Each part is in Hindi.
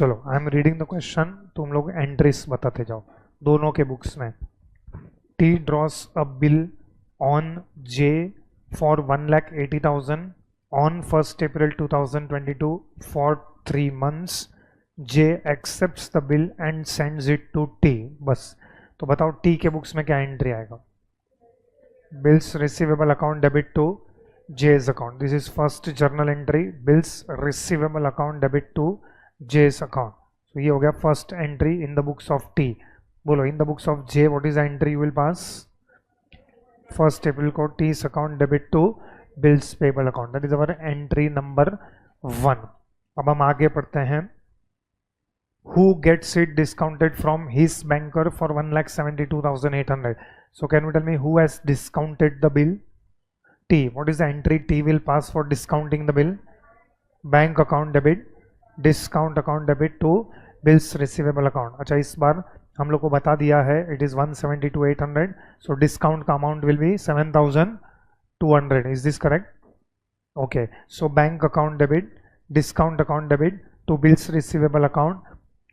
चलो I am reading the question, तुम लोग एंट्रीज बताते जाओ दोनों के बुक्स में। T draws a bill on J for 1,80,000 on 1st April 2022 for 3 months. J accepts the bill and sends it to T. बस तो बताओ टी के बुक्स में क्या एंट्री आएगा? Bills receivable account debit to जे's account. This is first journal entry, bills receivable account debit to जे's अकाउंट। तो ये हो गया first entry in the books of T. बोलो in the books of J what is the entry you will pass? 1st April को टी's account debit to bills payable account, that is our entry number 1। अब हम आगे पढ़ते हैं। Who gets it discounted from his banker for 1,72,800? So can you tell me who has discounted the bill? T. What is the entry T will pass for discounting the bill? Bank account debit, discount account debit to bills receivable account. अच्छा, इस बार हम लोग को बता दिया है it is 172,800. So discount का amount will be 7,200. Is this correct? Okay. So bank account debit, discount account debit to bills receivable account.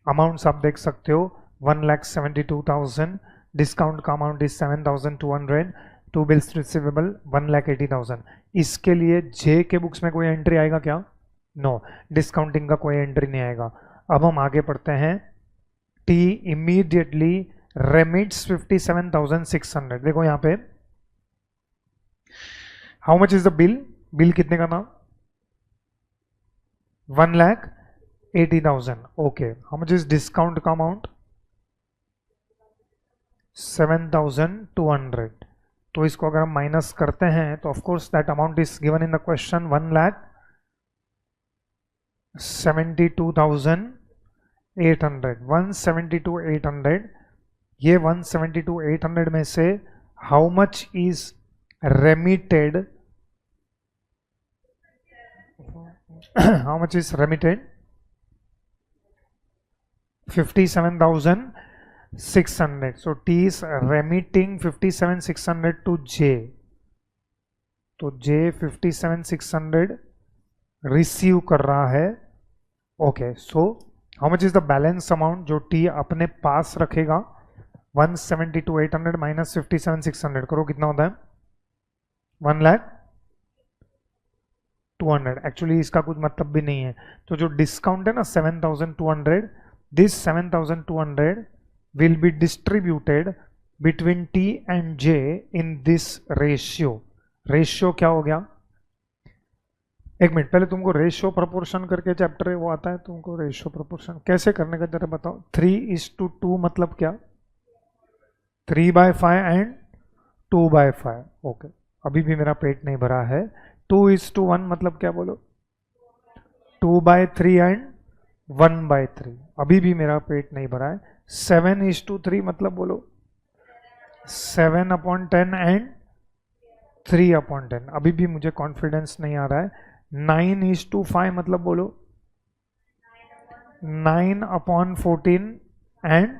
Amounts आप देख सकते हो 1,72,000, डिस्काउंट का amount is 7,200, to bills receivable 1,80,000। इसके लिए जे के बुक्स में कोई एंट्री आएगा क्या? नो, डिस्काउंटिंग का कोई एंट्री नहीं आएगा। अब हम आगे पढ़ते हैं। T immediately remits 57,600। देखो यहाँ पे how much is the bill? Bill कितने का था? 1,80,000। Okay, how much is discount का अमाउंट? 7,200। तो इसको अगर हम माइनस करते हैं तो of course that amount is given in the question 1,72,800। 172,800, ये 172,800 में से how much is remitted? How much is remitted? 57,600. So T is remitting 57,600 to J. तो J 57,600 रिसीव कर रहा है। Okay, so how much is the balance amount जो T अपने पास रखेगा? 172,800 माइनस 57,600 करो, कितना होता है? 1,02,000। एक्चुअली इसका कुछ मतलब भी नहीं है। तो जो डिस्काउंट है ना 7,200, this 7,200 will be distributed between T and J in this ratio. Ratio क्या हो गया? एक मिनट, पहले तुमको रेशियो प्रोपोर्शन करके चैप्टर है वो आता है, तुमको रेशियो प्रोपोर्शन कैसे करने का जरा बताओ। 3:2 मतलब क्या? 3/5 एंड 2/5। ओके, अभी भी मेरा पेट नहीं भरा है। 2:1 मतलब क्या बोलो? 2/3 एंड 1/3। अभी भी मेरा पेट नहीं भरा है। 7:3 मतलब बोलो? 7/10 एंड 3/10। अभी भी मुझे कॉन्फिडेंस नहीं आ रहा है। 9:5 मतलब बोलो? 9/14 एंड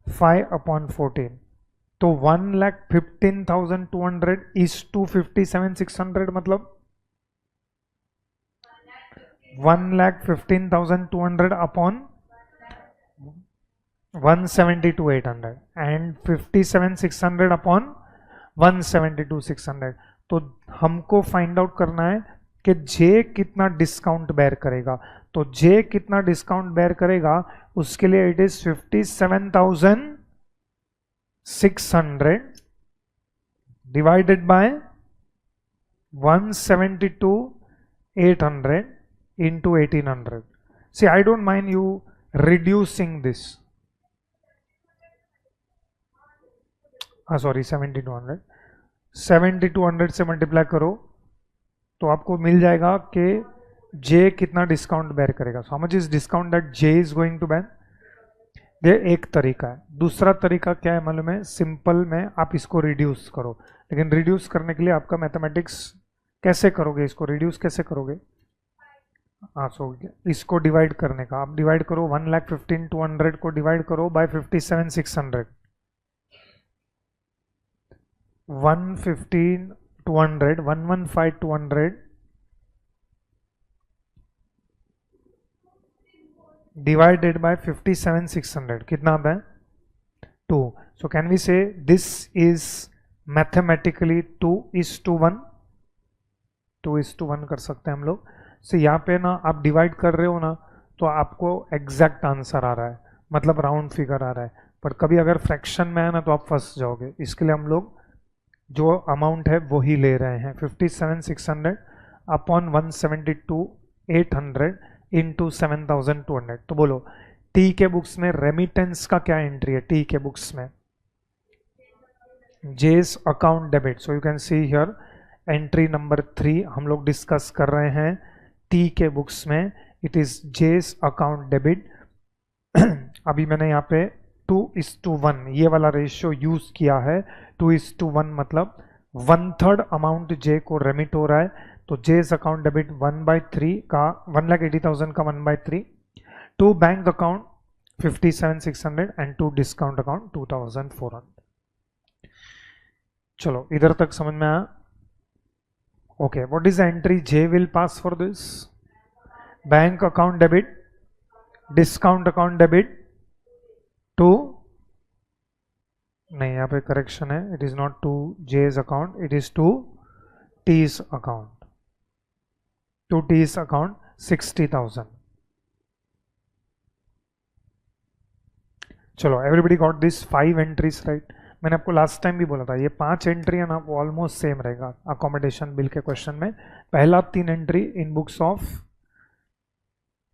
5/14। तो 1,15,200 इज टू 57,600 मतलब 1,15,200 अपॉन 172,800 एंड 57,600 अपॉन 172,600। तो हमको फाइंड आउट करना है कि J कितना डिस्काउंट बेयर करेगा। तो J कितना डिस्काउंट बेयर करेगा उसके लिए it is 57,600 divided by 172,800 into 1,800. See, I don't mind you reducing this. Sorry 7,200। 7,200 से मल्टीप्लाई करो तो आपको मिल जाएगा कि J कितना डिस्काउंट बेयर करेगा। So how much is discount that J is going to bear? ये एक तरीका है। दूसरा तरीका क्या है मालूम है? सिंपल में आप इसको रिड्यूस करो, लेकिन रिड्यूस करने के लिए आपका मैथमेटिक्स कैसे करोगे? इसको रिड्यूस कैसे करोगे? हाँ, सो इसको डिवाइड करने का आप डिवाइड करो 1,15,200 को डिवाइड करो बाय 57,600। 115,200 115,200 डिवाइडेड बाय 57,600 कितना आता है 2. सो कैन वी से दिस इज मैथमेटिकली 2:1. 2:1 कर सकते हैं हम लोग. so यहाँ पे ना आप डिवाइड कर रहे हो ना तो आपको एग्जैक्ट आंसर आ रहा है, मतलब राउंड फिगर आ रहा है. पर कभी अगर फ्रैक्शन में है ना तो आप फंस जाओगे. इसके लिए हम लोग जो अमाउंट है वही ले रहे हैं. 57,600 अपॉन 172,800 इंटू 7,200. तो बोलो टी के बुक्स में रेमिटेंस का क्या एंट्री है? टी के बुक्स में जेस account debit. So you can see here entry number 3 हम लोग डिस्कस कर रहे हैं टी के बुक्स में. इट इज जेस अकाउंट डेबिट. अभी मैंने यहाँ पे 2:1 ये वाला रेशियो यूज किया है. 2:1 मतलब 1/3 अमाउंट जे को रेमिट हो रहा है. तो जेस अकाउंट डेबिट 1/3 का 1,80,000 का 1/3 to bank account 57,600 and to discount account 2,400. चलो इधर तक समझ में आया? Okay, what is the entry J will pass for this? Bank account debit, discount account debit to, नहीं यहाँ पे करेक्शन है. It is not to J's account, it is to T's account. To T's account 60,000. चलो everybody got this 5 entries right. मैंने आपको लास्ट टाइम भी बोला था ये 5 एंट्री है ना वो ऑलमोस्ट सेम रहेगा अकोमोडेशन बिल के क्वेश्चन में. पहला 3 entry in books of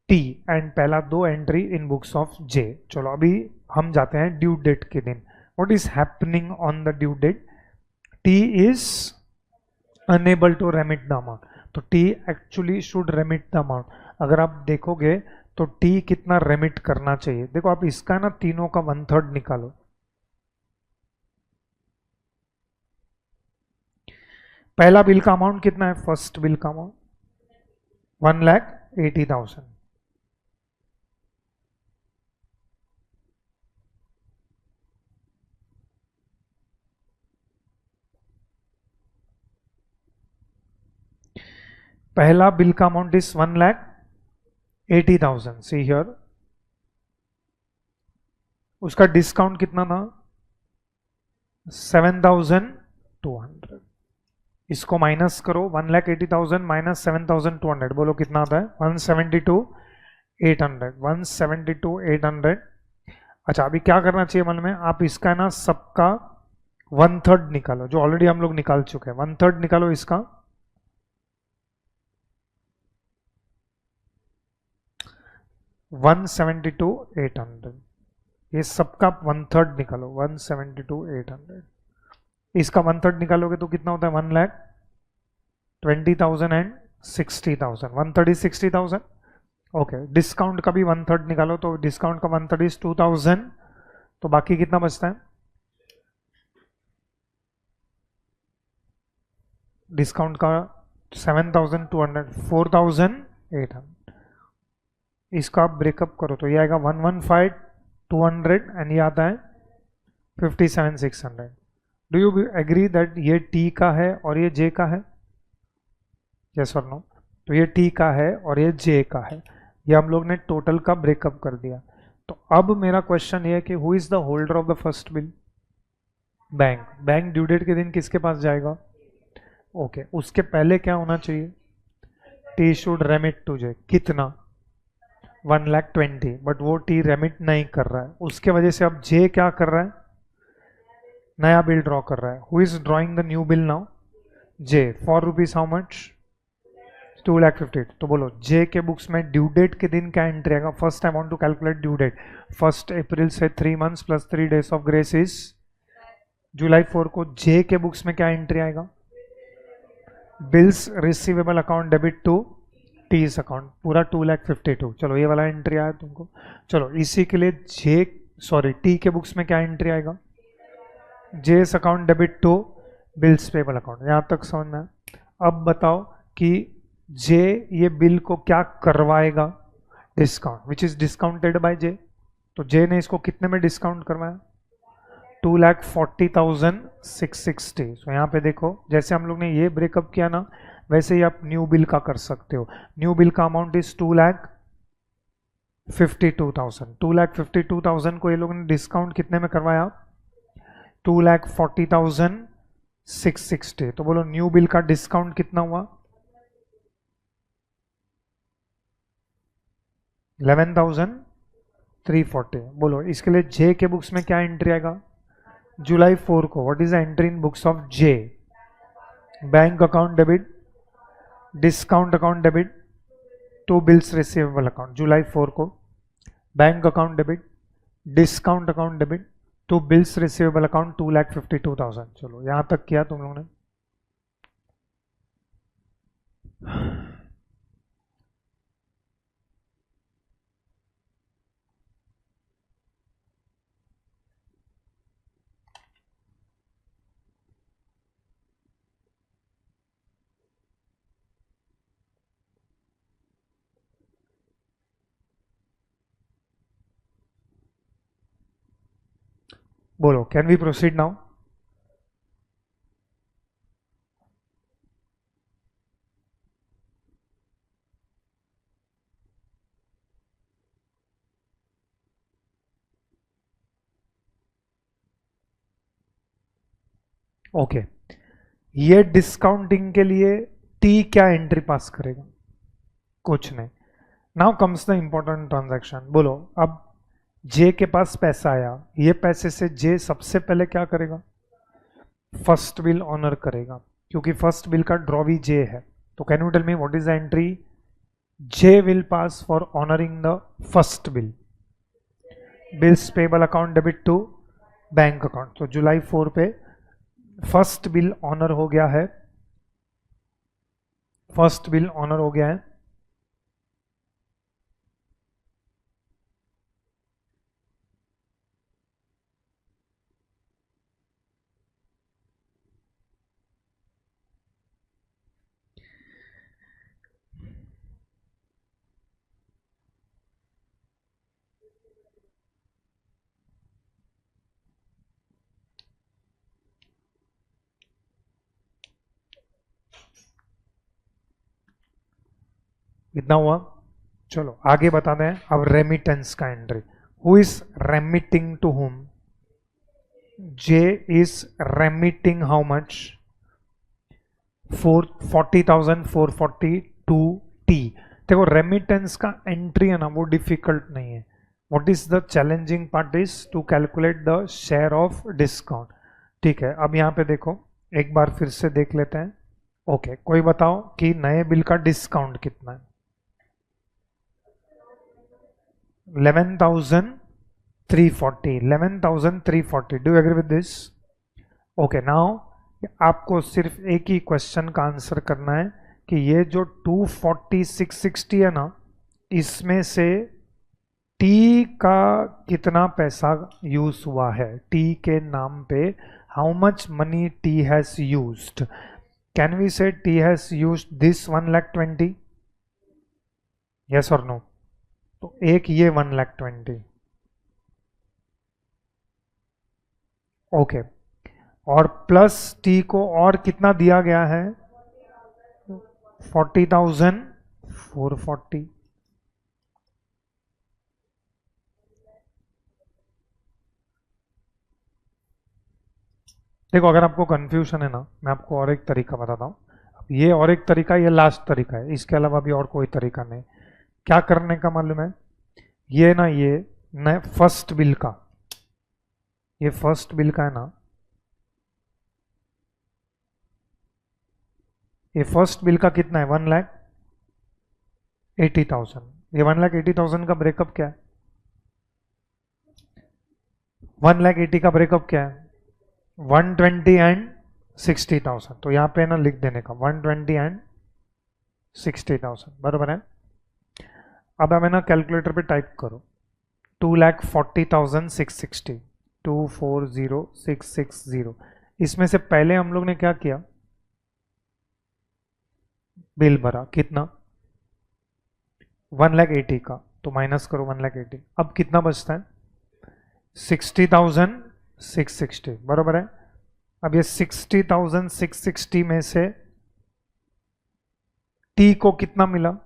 T and पहला 2 entry in books of J. चलो अभी हम जाते हैं ड्यू डेट के दिन. What is happening on the due date? T is unable to remit the amount. तो T actually should remit the amount. अगर आप देखोगे तो टी कितना रेमिट करना चाहिए? देखो आप इसका ना तीनों का 1/3 निकालो. पहला बिल का अमाउंट कितना है? फर्स्ट बिल का अमाउंट 1,80,000. पहला बिल का अमाउंट इज 1,80,000. सी हियर उसका डिस्काउंट कितना था? 7,200. इसको माइनस करो. 1,80,000 माइनस 7,200 बोलो कितना आता है? 172,800. 172,800. अच्छा अभी क्या करना चाहिए मन में? आप इसका ना सबका 1/3 निकालो जो ऑलरेडी हम लोग निकाल चुके हैं. 1/3 निकालो इसका. 172,800. ये सबका 1/3 निकालो. 172,800. इसका 1/3 निकालोगे तो कितना होता है? 1,20,000 एंड 60,000. 1/3 is 60,000. ओके, डिस्काउंट का भी 1/3 निकालो तो डिस्काउंट का 1/3 is 2,000. तो बाकी कितना बचता है? डिस्काउंट का 7,200, 4,800. इसका ब्रेकअप करो तो ये आएगा 115,200 एंड ये आता है 57,600. डू यू एग्री दैट ये टी का है और ये जे का है? यस और नो? तो ये टी का है और ये जे का है. ये हम लोग ने टोटल का ब्रेकअप कर दिया. तो अब मेरा क्वेश्चन ये है कि who is the holder of the first bill? Bank. Bank due date के दिन किसके पास जाएगा? ओके, उसके पहले क्या होना चाहिए? टी शुड रेमिट टू जे. कितना? 1,20,000. बट वो टी रेमिट नहीं कर रहा है. उसके वजह से अब जे क्या कर रहा है? नया बिल ड्रॉ कर रहा है. Who is drawing the new bill now? J. For rupees how much? 2,50,000. तो बोलो जे के बुक्स में ड्यू डेट के दिन क्या एंट्री आएगा? First I want to calculate due date. 1 April से 3 months plus 3 days of grace is July 4 को जे के बुक्स में क्या एंट्री आएगा? Bills receivable account debit to T's account. पूरा 2,52,000. चलो ये वाला एंट्री आया तुमको. चलो इसी के लिए टी के बुक्स में क्या एंट्री आएगा? J's account debit to bills payable account. यहां तक समझ में? अब बताओ कि जे ये बिल को क्या करवाएगा? Discount, which is discounted by J. तो जे ने इसको कितने में डिस्काउंट करवाया? 2,40,660. सो यहाँ पे देखो जैसे हम लोग ने ये ब्रेकअप किया ना वैसे ही आप न्यू बिल का कर सकते हो. न्यू बिल का अमाउंट इज 2,00,000. 52,000, 2,52,000 को ये लोगों ने डिस्काउंट कितने में करवाया? 2,40,660। तो बोलो न्यू बिल का डिस्काउंट कितना हुआ? 11,340। बोलो इसके लिए जे के बुक्स में क्या एंट्री आएगा? जुलाई 4 को what is the entry in books of J? Bank account debit, discount account debit, to bills receivable account. जुलाई 4 को bank account debit, discount account debit, to bills receivable account 2,52,000। चलो यहां तक किया तुम लोगों ने। बोलो can we proceed now? Okay, ये डिस्काउंटिंग के लिए टी क्या एंट्री पास करेगा? कुछ नहीं। Now comes the important transaction. बोलो अब जे के पास पैसा आया, ये पैसे से जे सबसे पहले क्या करेगा? फर्स्ट बिल ऑनर करेगा, क्योंकि फर्स्ट बिल का ड्रॉ भी जे है। तो can you tell me what is the entry J will pass for honouring the first bill? Bills payable account debit to bank account. तो जुलाई 4 पे फर्स्ट बिल ऑनर हो गया है, फर्स्ट बिल ऑनर हो गया है। इतना हुआ। चलो आगे बताते हैं अब रेमिटेंस का एंट्री। Who is remitting to whom? J is remitting how much? 40,440 to T. देखो रेमिटेंस का एंट्री है ना वो डिफिकल्ट नहीं है। What is the challenging part is to calculate the share of discount. ठीक है, अब यहां पे देखो एक बार फिर से देख लेते हैं। ओके, कोई बताओ कि नए बिल का डिस्काउंट कितना है? 11,340, 11,340। Do agree with this? Okay, now आपको सिर्फ एक ही क्वेश्चन का आंसर करना है कि ये जो 240 660 है ना, इसमें से टी का कितना पैसा यूज हुआ है? टी के नाम पे how much money T has used? Can we say T has used this 1,20,000? Yes और नो? तो एक ये 1,20,000। ओके, और प्लस टी को और कितना दिया गया है? 40,440। देखो अगर आपको कंफ्यूजन है ना, मैं आपको और एक तरीका बताता हूँ। अब ये और एक तरीका, ये लास्ट तरीका है, इसके अलावा भी और कोई तरीका नहीं। क्या करने का मालूम है? ये ना ये न फर्स्ट बिल का, ये फर्स्ट बिल का है ना, ये फर्स्ट बिल का कितना है? 1,80,000। ये 1,80,000 का ब्रेकअप क्या है? 1,80,000 का ब्रेकअप क्या है? 120 एंड 60,000। तो यहाँ पे ना लिख देने का 120 एंड 60,000, बराबर है। अब हमें ना कैलकुलेटर पे टाइप करो 2,40,660, 240,660। इसमें से पहले हम लोग ने क्या किया? बिल भरा कितना? 1,80,000 का, तो माइनस करो 1,80,000। अब कितना बचता है? 60,660, बराबर है। अब ये 60,660 में से टी को कितना मिला?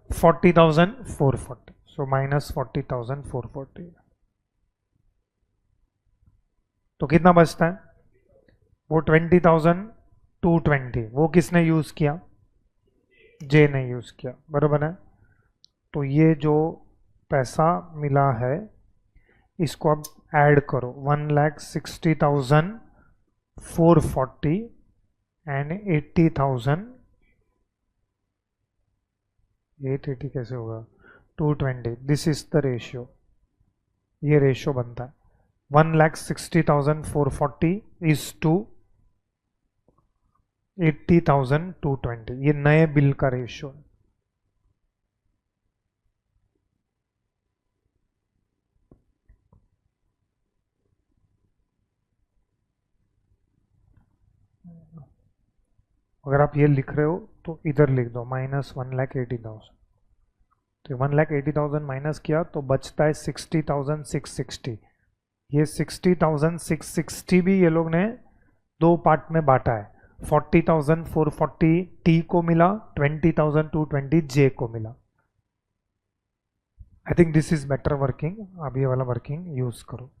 40,440, so minus 40,440. तो कितना बचता है? वो 20,220 वो किसने यूज किया? जे ने यूज किया, बराबर है। तो ये जो पैसा मिला है इसको अब ऐड करो, 1,60,440 एंड 80,000, 880 कैसे होगा? 220, दिस इज द रेशियो, ये रेशियो बनता है 1,60,440 इज टू 80,220, ये नए बिल का रेशियो है। अगर आप ये लिख रहे हो तो इधर लिख दो माइनस 1,80,000, तो 1,80,000 माइनस किया तो बचता है 60,660। ये 60,660 भी ये लोग ने दो पार्ट में बांटा है, 40,440 टी को मिला, 20,220 जे को मिला। I think this is better working, आप ये वाला वर्किंग यूज करो।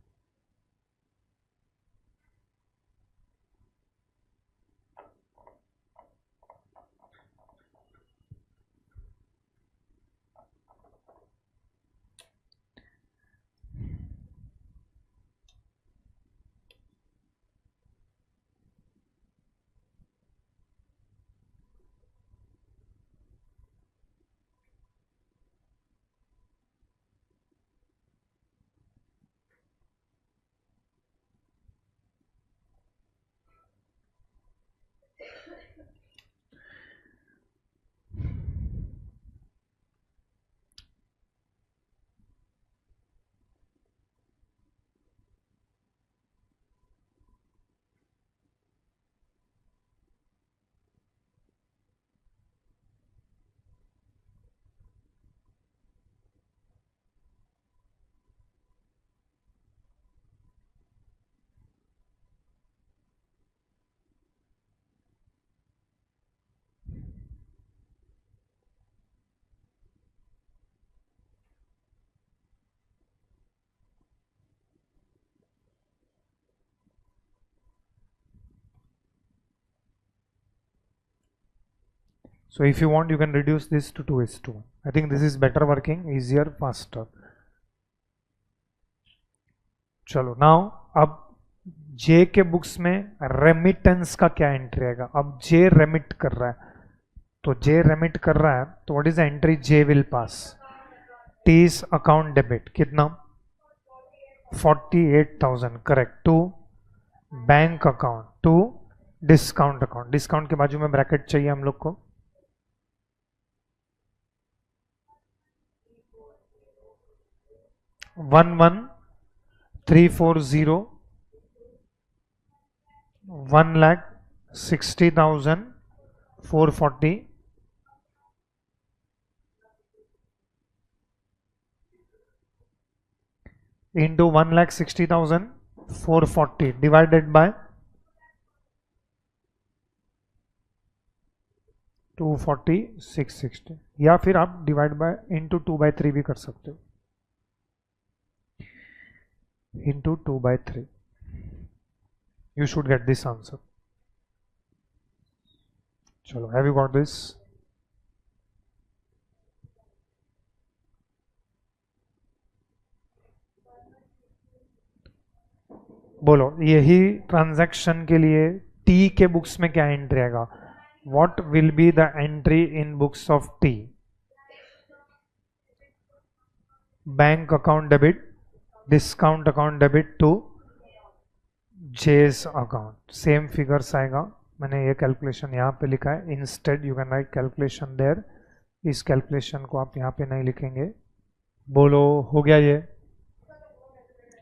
So if you want, you can reduce this to 2:1. I think this is better working, easier, faster. चलो नाउ अब जे के बुक्स में रेमिटेंस का क्या एंट्री आएगा? अब जे रेमिट कर रहा है, तो जे रेमिट कर रहा है तो what is the entry J will pass? T's account debit कितना? 48,000, correct, to bank account, to discount account. Discount के बाजू में ब्रैकेट चाहिए हम लोग को, 11,340, 1,60,440 into 1,60,440 divided by 240,660, या फिर आप डिवाइड बाय इंटू 2/3 भी कर सकते हो, into 2/3. You should get this answer. Chalo, have you got this? बोलो, यही ट्रांजैक्शन के लिए टी के बुक्स में क्या एंट्री आएगा? What will be the entry in books of T? Bank account debit, discount account debit to J's account, same figures आएगा। मैंने ये कैलकुलेशन यहाँ पे लिखा है, instead you can write calculation there. इस कैलकुलेशन को आप यहाँ पे नहीं लिखेंगे। बोलो, हो गया? ये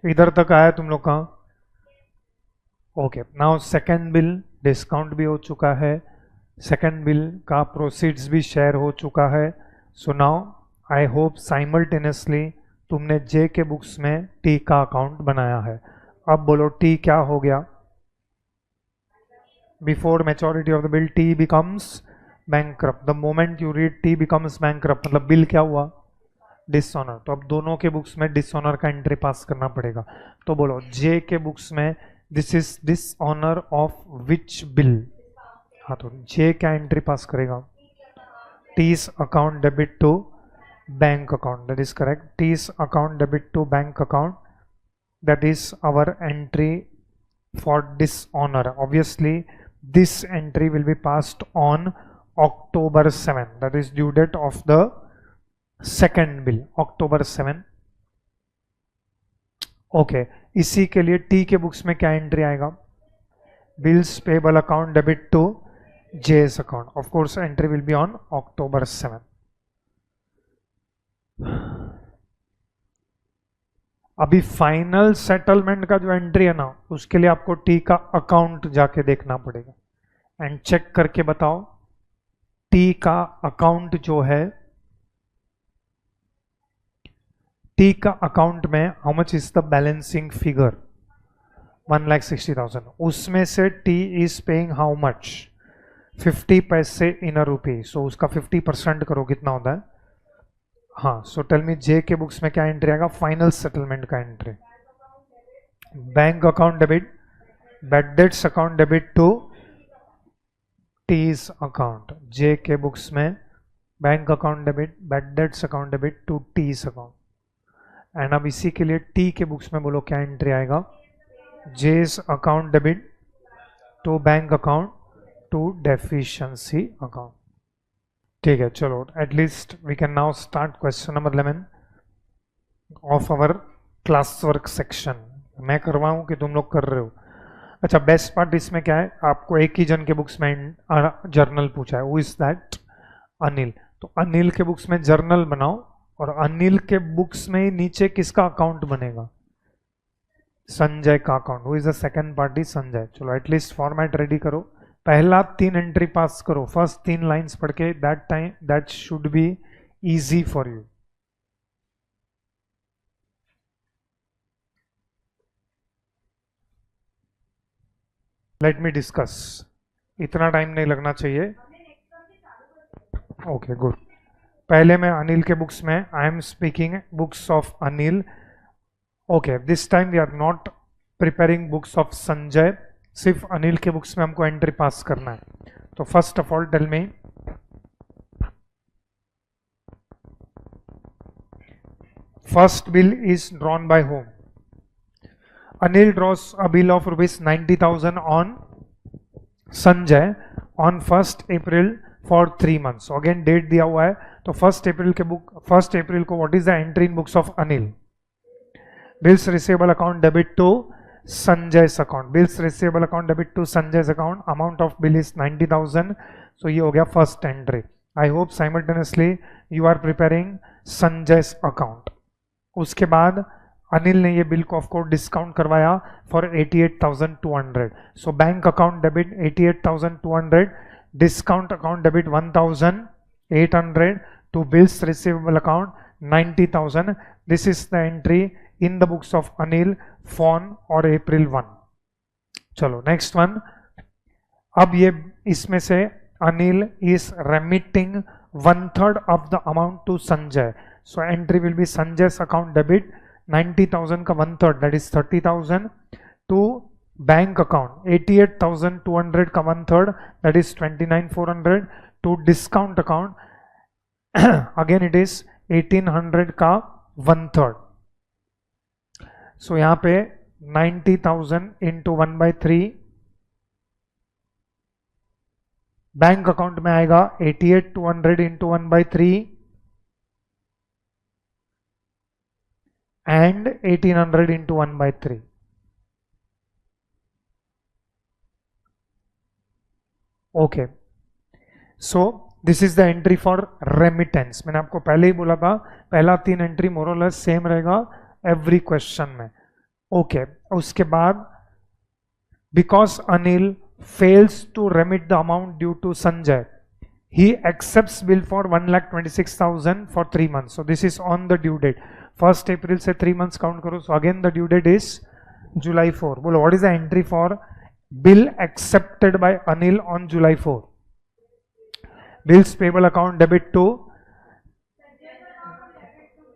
इधर तक आया तुम लोग का? Okay, now second bill discount भी हो चुका है, सेकंड बिल का प्रोसीड्स भी शेयर हो चुका है। So now I hope simultaneously तुमने जे के बुक्स में टी का अकाउंट बनाया है। अब बोलो टी क्या हो गया? Before maturity of the bill T becomes bankrupt, the moment you read T becomes bankrupt, मतलब बिल क्या हुआ, डिसऑनर। तो अब दोनों के बुक्स में डिसऑनर का एंट्री पास करना पड़ेगा। तो बोलो जे के बुक्स में this is dishonour of which bill. हाँ, तो जे क्या एंट्री पास करेगा, T's account debit to bank account, that is correct. T's account debit to bank account, that is our entry for dishonor. Obviously this entry will be passed on October 7, that is due date of the second bill, October 7. Okay, इसी के लिए टी के बुक्स में क्या एंट्री आएगा, bills payable account debit to J's account, of course entry will be on October 7. अभी फाइनल सेटलमेंट का जो एंट्री है ना, उसके लिए आपको टी का अकाउंट जाके देखना पड़ेगा एंड चेक करके बताओ टी का अकाउंट जो है, टी का अकाउंट में how much is the balancing figure, 1,60,000, उसमें से T is paying how much, 50 पैसे इन अ रुपी, सो उसका 50% करो, कितना होता है। हाँ, सो टेल मी जे के बुक्स में क्या एंट्री आएगा, फाइनल सेटलमेंट का entry, bank account debit, bad debts account debit to T's account. J के बुक्स में bank account debit, bad debts account debit to T's account. And अब इसी के लिए टी के बुक्स में बोलो क्या एंट्री आएगा, J's account debit to bank account to deficiency account. ठीक है, चलो at least we can now start question number 11 of our class work section. मैं करवाऊं कि तुम लोग कर रहे हो। अच्छा, बेस्ट पार्ट इसमें क्या है, आपको एक ही जन के बुक्स में जर्नल पूछा है, हु इज दैट, अनिल। तो अनिल के बुक्स में जर्नल बनाओ और अनिल के बुक्स में ही नीचे किसका अकाउंट बनेगा, संजय का account, who is the second party, Sanjay. चलो एटलीस्ट फॉर्मेट रेडी करो, पहला 3 एंट्री पास करो, फर्स्ट 3 लाइंस पढ़ के, that should be easy for you. Let me discuss, इतना टाइम नहीं लगना चाहिए। ओके गुड, पहले मैं अनिल के बुक्स में, I am speaking books of Anil. Okay, this time we are not preparing books of Sanjay, सिर्फ अनिल के बुक्स में हमको एंट्री पास करना है। तो first of all tell me, first bill is drawn by whom, Anil draws a bill of ₹90,000 on Sanjay on 1 April for 3 months। Again date दिया हुआ है, तो 1 अप्रैल के बुक, 1 अप्रैल को what is the entry in books of Anil, bills receivable account debit to Sanjay's account, bills receivable account debit to Sanjay's account, amount of bill is 90,000, so ये हो गया first entry। I hope simultaneously you are preparing Sanjay's account। उसके बाद अनिल ने ये बिल को ऑफ कोर्स डिस्काउंट करवाया for 88,200, so bank account debit 88,200, discount account debit 1,800 to bills receivable account 90,000। This is the entry in the books of Anil फॉन और April 1। चलो नेक्स्ट वन, अब ये इसमें से Anil is remitting 1/3 of the amount to Sanjay, so entry will be Sanjay's account debit 90,000 का 1/3, that is 30,000 to bank account 88,200 का 1/3, that is 29,400 to discount account again it is 1800 का 1/3। सो यहां पे 90,000 इंटू 1/3 बैंक अकाउंट में आएगा 88,200 into 1/3 and 1800 into 1/3। Okay, so this is the entry for remittance. मैंने आपको पहले ही बोला था पहला 3 एंट्री मोरलेस सेम रहेगा एवरी क्वेश्चन में। ओके, उसके बाद because Anil fails to remit the amount due to Sanjay, he accepts bill for 1,26,000 for 3 months, so this is on the due date 1st April से 3 months count करो, so again the due date is July 4। बोलो what is the entry for bill accepted by Anil on July 4, bills payable account debit to,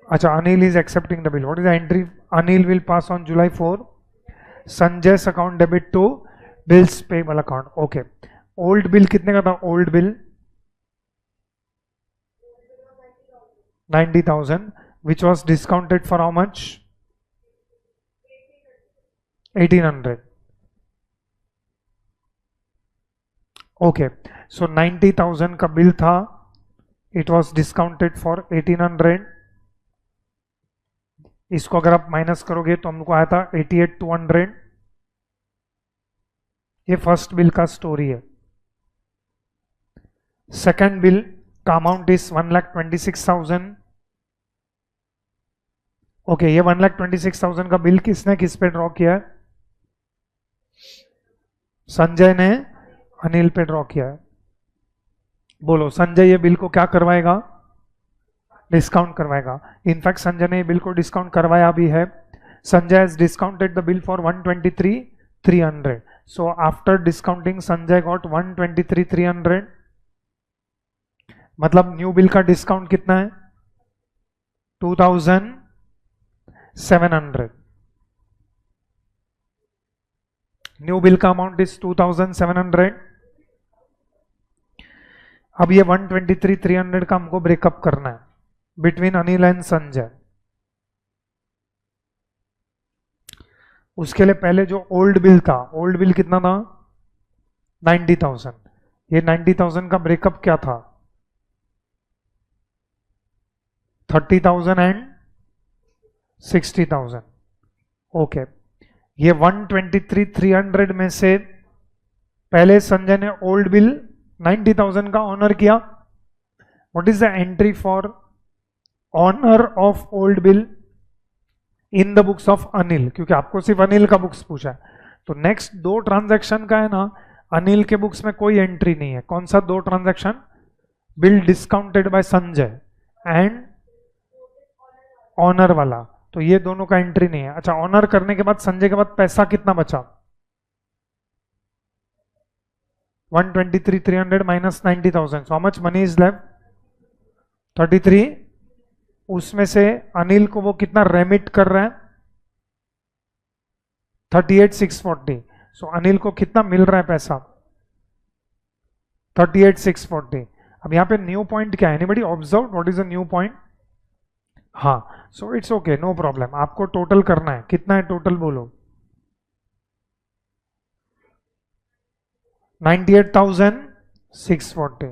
अच्छा Anil is accepting the bill. What is the entry Anil will pass on July 4? Sanjay's account debit to bills payable account. Okay, old bill कितने का था? Old bill 90,000 which was discounted for how much? 1800. Okay, so 90,000 का बिल था, इट वॉज डिस्काउंटेड फॉर 1800. इसको अगर आप माइनस करोगे तो हमको आया था 88,200. ये फर्स्ट बिल का स्टोरी है. सेकंड बिल का अमाउंट इज 1,26,000. ओके, ये 1,26,000 का बिल किसने किस पे ड्रॉ किया है? संजय ने अनिल पे ड्रॉ किया है. बोलो, संजय ये बिल को क्या करवाएगा? डिस्काउंट करवाएगा. इनफैक्ट संजय ने ये बिल को डिस्काउंट करवाया भी है. Sanjay has discounted the bill for 123,300. So after discounting Sanjay got 123,300. मतलब न्यू बिल का डिस्काउंट कितना है? 2,700. न्यू बिल का अमाउंट इज 2,700. अब ये 123,300 का हमको ब्रेकअप करना है बिटवीन अनिल एंड संजय. उसके लिए पहले जो ओल्ड बिल था, ओल्ड बिल कितना था? 90,000. ये 90,000 का ब्रेकअप क्या था? 30,000 एंड 60,000. ओके, ये 123,300 में से पहले संजय ने ओल्ड बिल 90,000 का ऑनर किया. What is the entry for honour of old bill in the books of Anil? क्योंकि आपको सिर्फ अनिल का बुक्स पूछा है, तो नेक्स्ट दो ट्रांजैक्शन का है ना, अनिल के बुक्स में कोई एंट्री नहीं है. कौन सा दो transaction? Bill discounted by Sanjay and honour वाला. तो ये दोनों का एंट्री नहीं है. अच्छा, ऑनर करने के बाद संजय के बाद पैसा कितना बचा? 123,300 minus 90,000. So how much money is left? 33. उसमें से अनिल को वो कितना रेमिट कर रहा है? 38,640. सो अनिल को कितना मिल रहा है पैसा? 38,640. अब यहां पे न्यू पॉइंट क्या है? Anybody observe what is the new point? हाँ, so it's okay, no problem. आपको टोटल करना है. कितना है टोटल? बोलो. 98,640.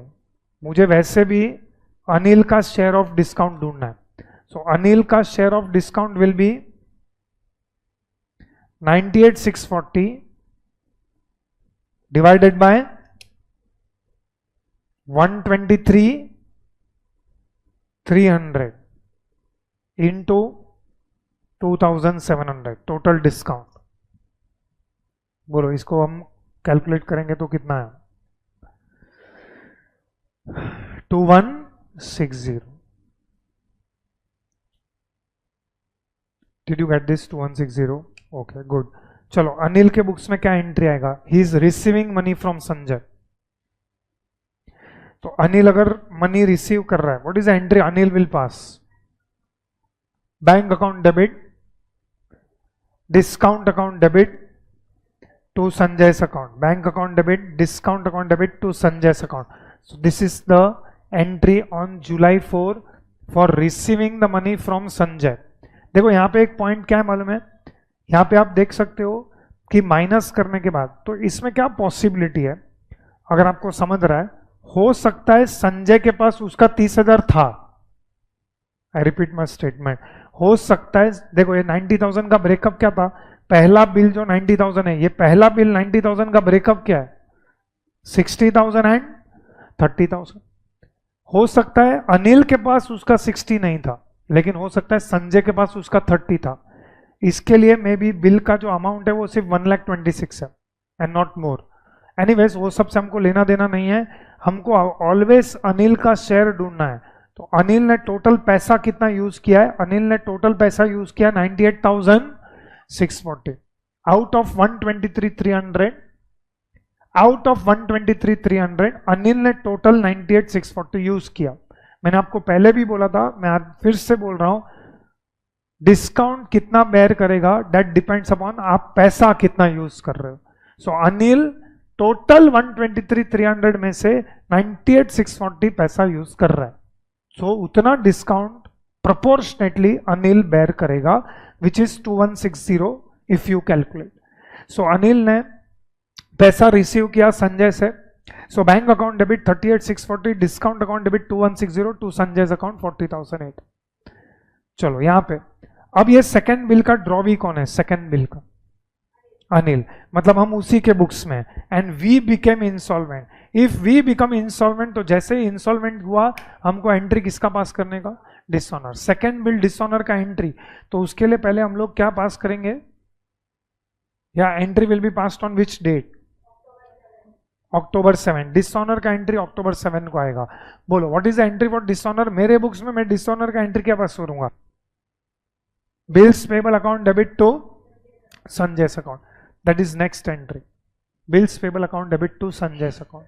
मुझे वैसे भी अनिल का शेयर ऑफ डिस्काउंट ढूंढना है. सो अनिल का share of discount will be 98,640 divided by 123,300 into 2,700 total discount. बोलो, इसको हम कैलकुलेट करेंगे तो कितना है? 2160. Did you get this? 2160. Okay, good. चलो, अनिल के बुक्स में क्या एंट्री आएगा? He is receiving money from Sanjay. तो अनिल अगर मनी रिसीव कर रहा है, what is the entry Anil will pass? Bank account debit, discount account debit to Sanjay's account. Bank account debit, discount account debit to Sanjay's account. So this is the entry on July 4 for receiving the money from Sanjay. देखो यहाँ पे एक पॉइंट क्या है मालूम है? यहाँ पे आप देख सकते हो कि माइनस करने के बाद, तो इसमें क्या पॉसिबिलिटी है? अगर आपको समझ रहा है, हो सकता है संजय के पास उसका 30,000 था. I repeat my statement. हो सकता है, देखो ये 90,000 का ब्रेकअप क्या था? पहला बिल जो 90,000 है, ये पहला बिल 90,000 का ब्रेकअप क्या है? 60,000 एंड 30,000. हो सकता है अनिल के पास उसका 60 नहीं था, लेकिन हो सकता है संजय के पास उसका 30 था. इसके लिए मे बी बिल का जो अमाउंट है वो सिर्फ 1,26,000 है एंड नॉट मोर. एनीवेज, वो सबसे हमको लेना देना नहीं है. हमको ऑलवेज अनिल का शेयर ढूंढना है. तो अनिल ने टोटल पैसा कितना यूज किया है? अनिल ने टोटल पैसा यूज किया 98,640 out of 123,300. Out of 123,300 Anil ने टोटल 98,640 यूज किया। मैंने आपको पहले भी बोला था, मैं आज फिर से बोल रहा हूं, डिस्काउंट कितना बेयर करेगा दैट डिपेंड्स अपॉन आप पैसा कितना यूज कर रहे हो। सो अनिल टोटल 123,300 में से 98,640 पैसा यूज कर रहा है। सो उतना डिस्काउंट प्रोपोर्शनेटली अनिल बेयर करेगा, which is 2160 if you calculate. So Anil ने पैसा रिसीव किया संजय से। So bank account debit 38,640, discount account debit 2160 to Sanjay account 40,008। चलो यहां पे अब ये सेकंड बिल का ड्रॉ भी कौन है? सेकंड बिल का अनिल, मतलब हम उसी के बुक्स में। And we became insolvent. If we become insolvent, तो जैसे ही इंसॉल्वेंट हुआ हमको एंट्री किसका पास करने का? डिसऑनर। सेकंड बिल डिसऑनर का एंट्री, तो उसके लिए पहले हम लोग क्या पास करेंगे? या entry will be passed on which date? October 7। Dishonour का एंट्री October 7 को आएगा। बोलो what is the entry for dishonour? मेरे बुक्स में मैं डिसऑनर का एंट्री क्या पास करूंगा? Bills payable account debit to Sanjay's account, that is next entry. Bills payable account debit to Sanjay's account.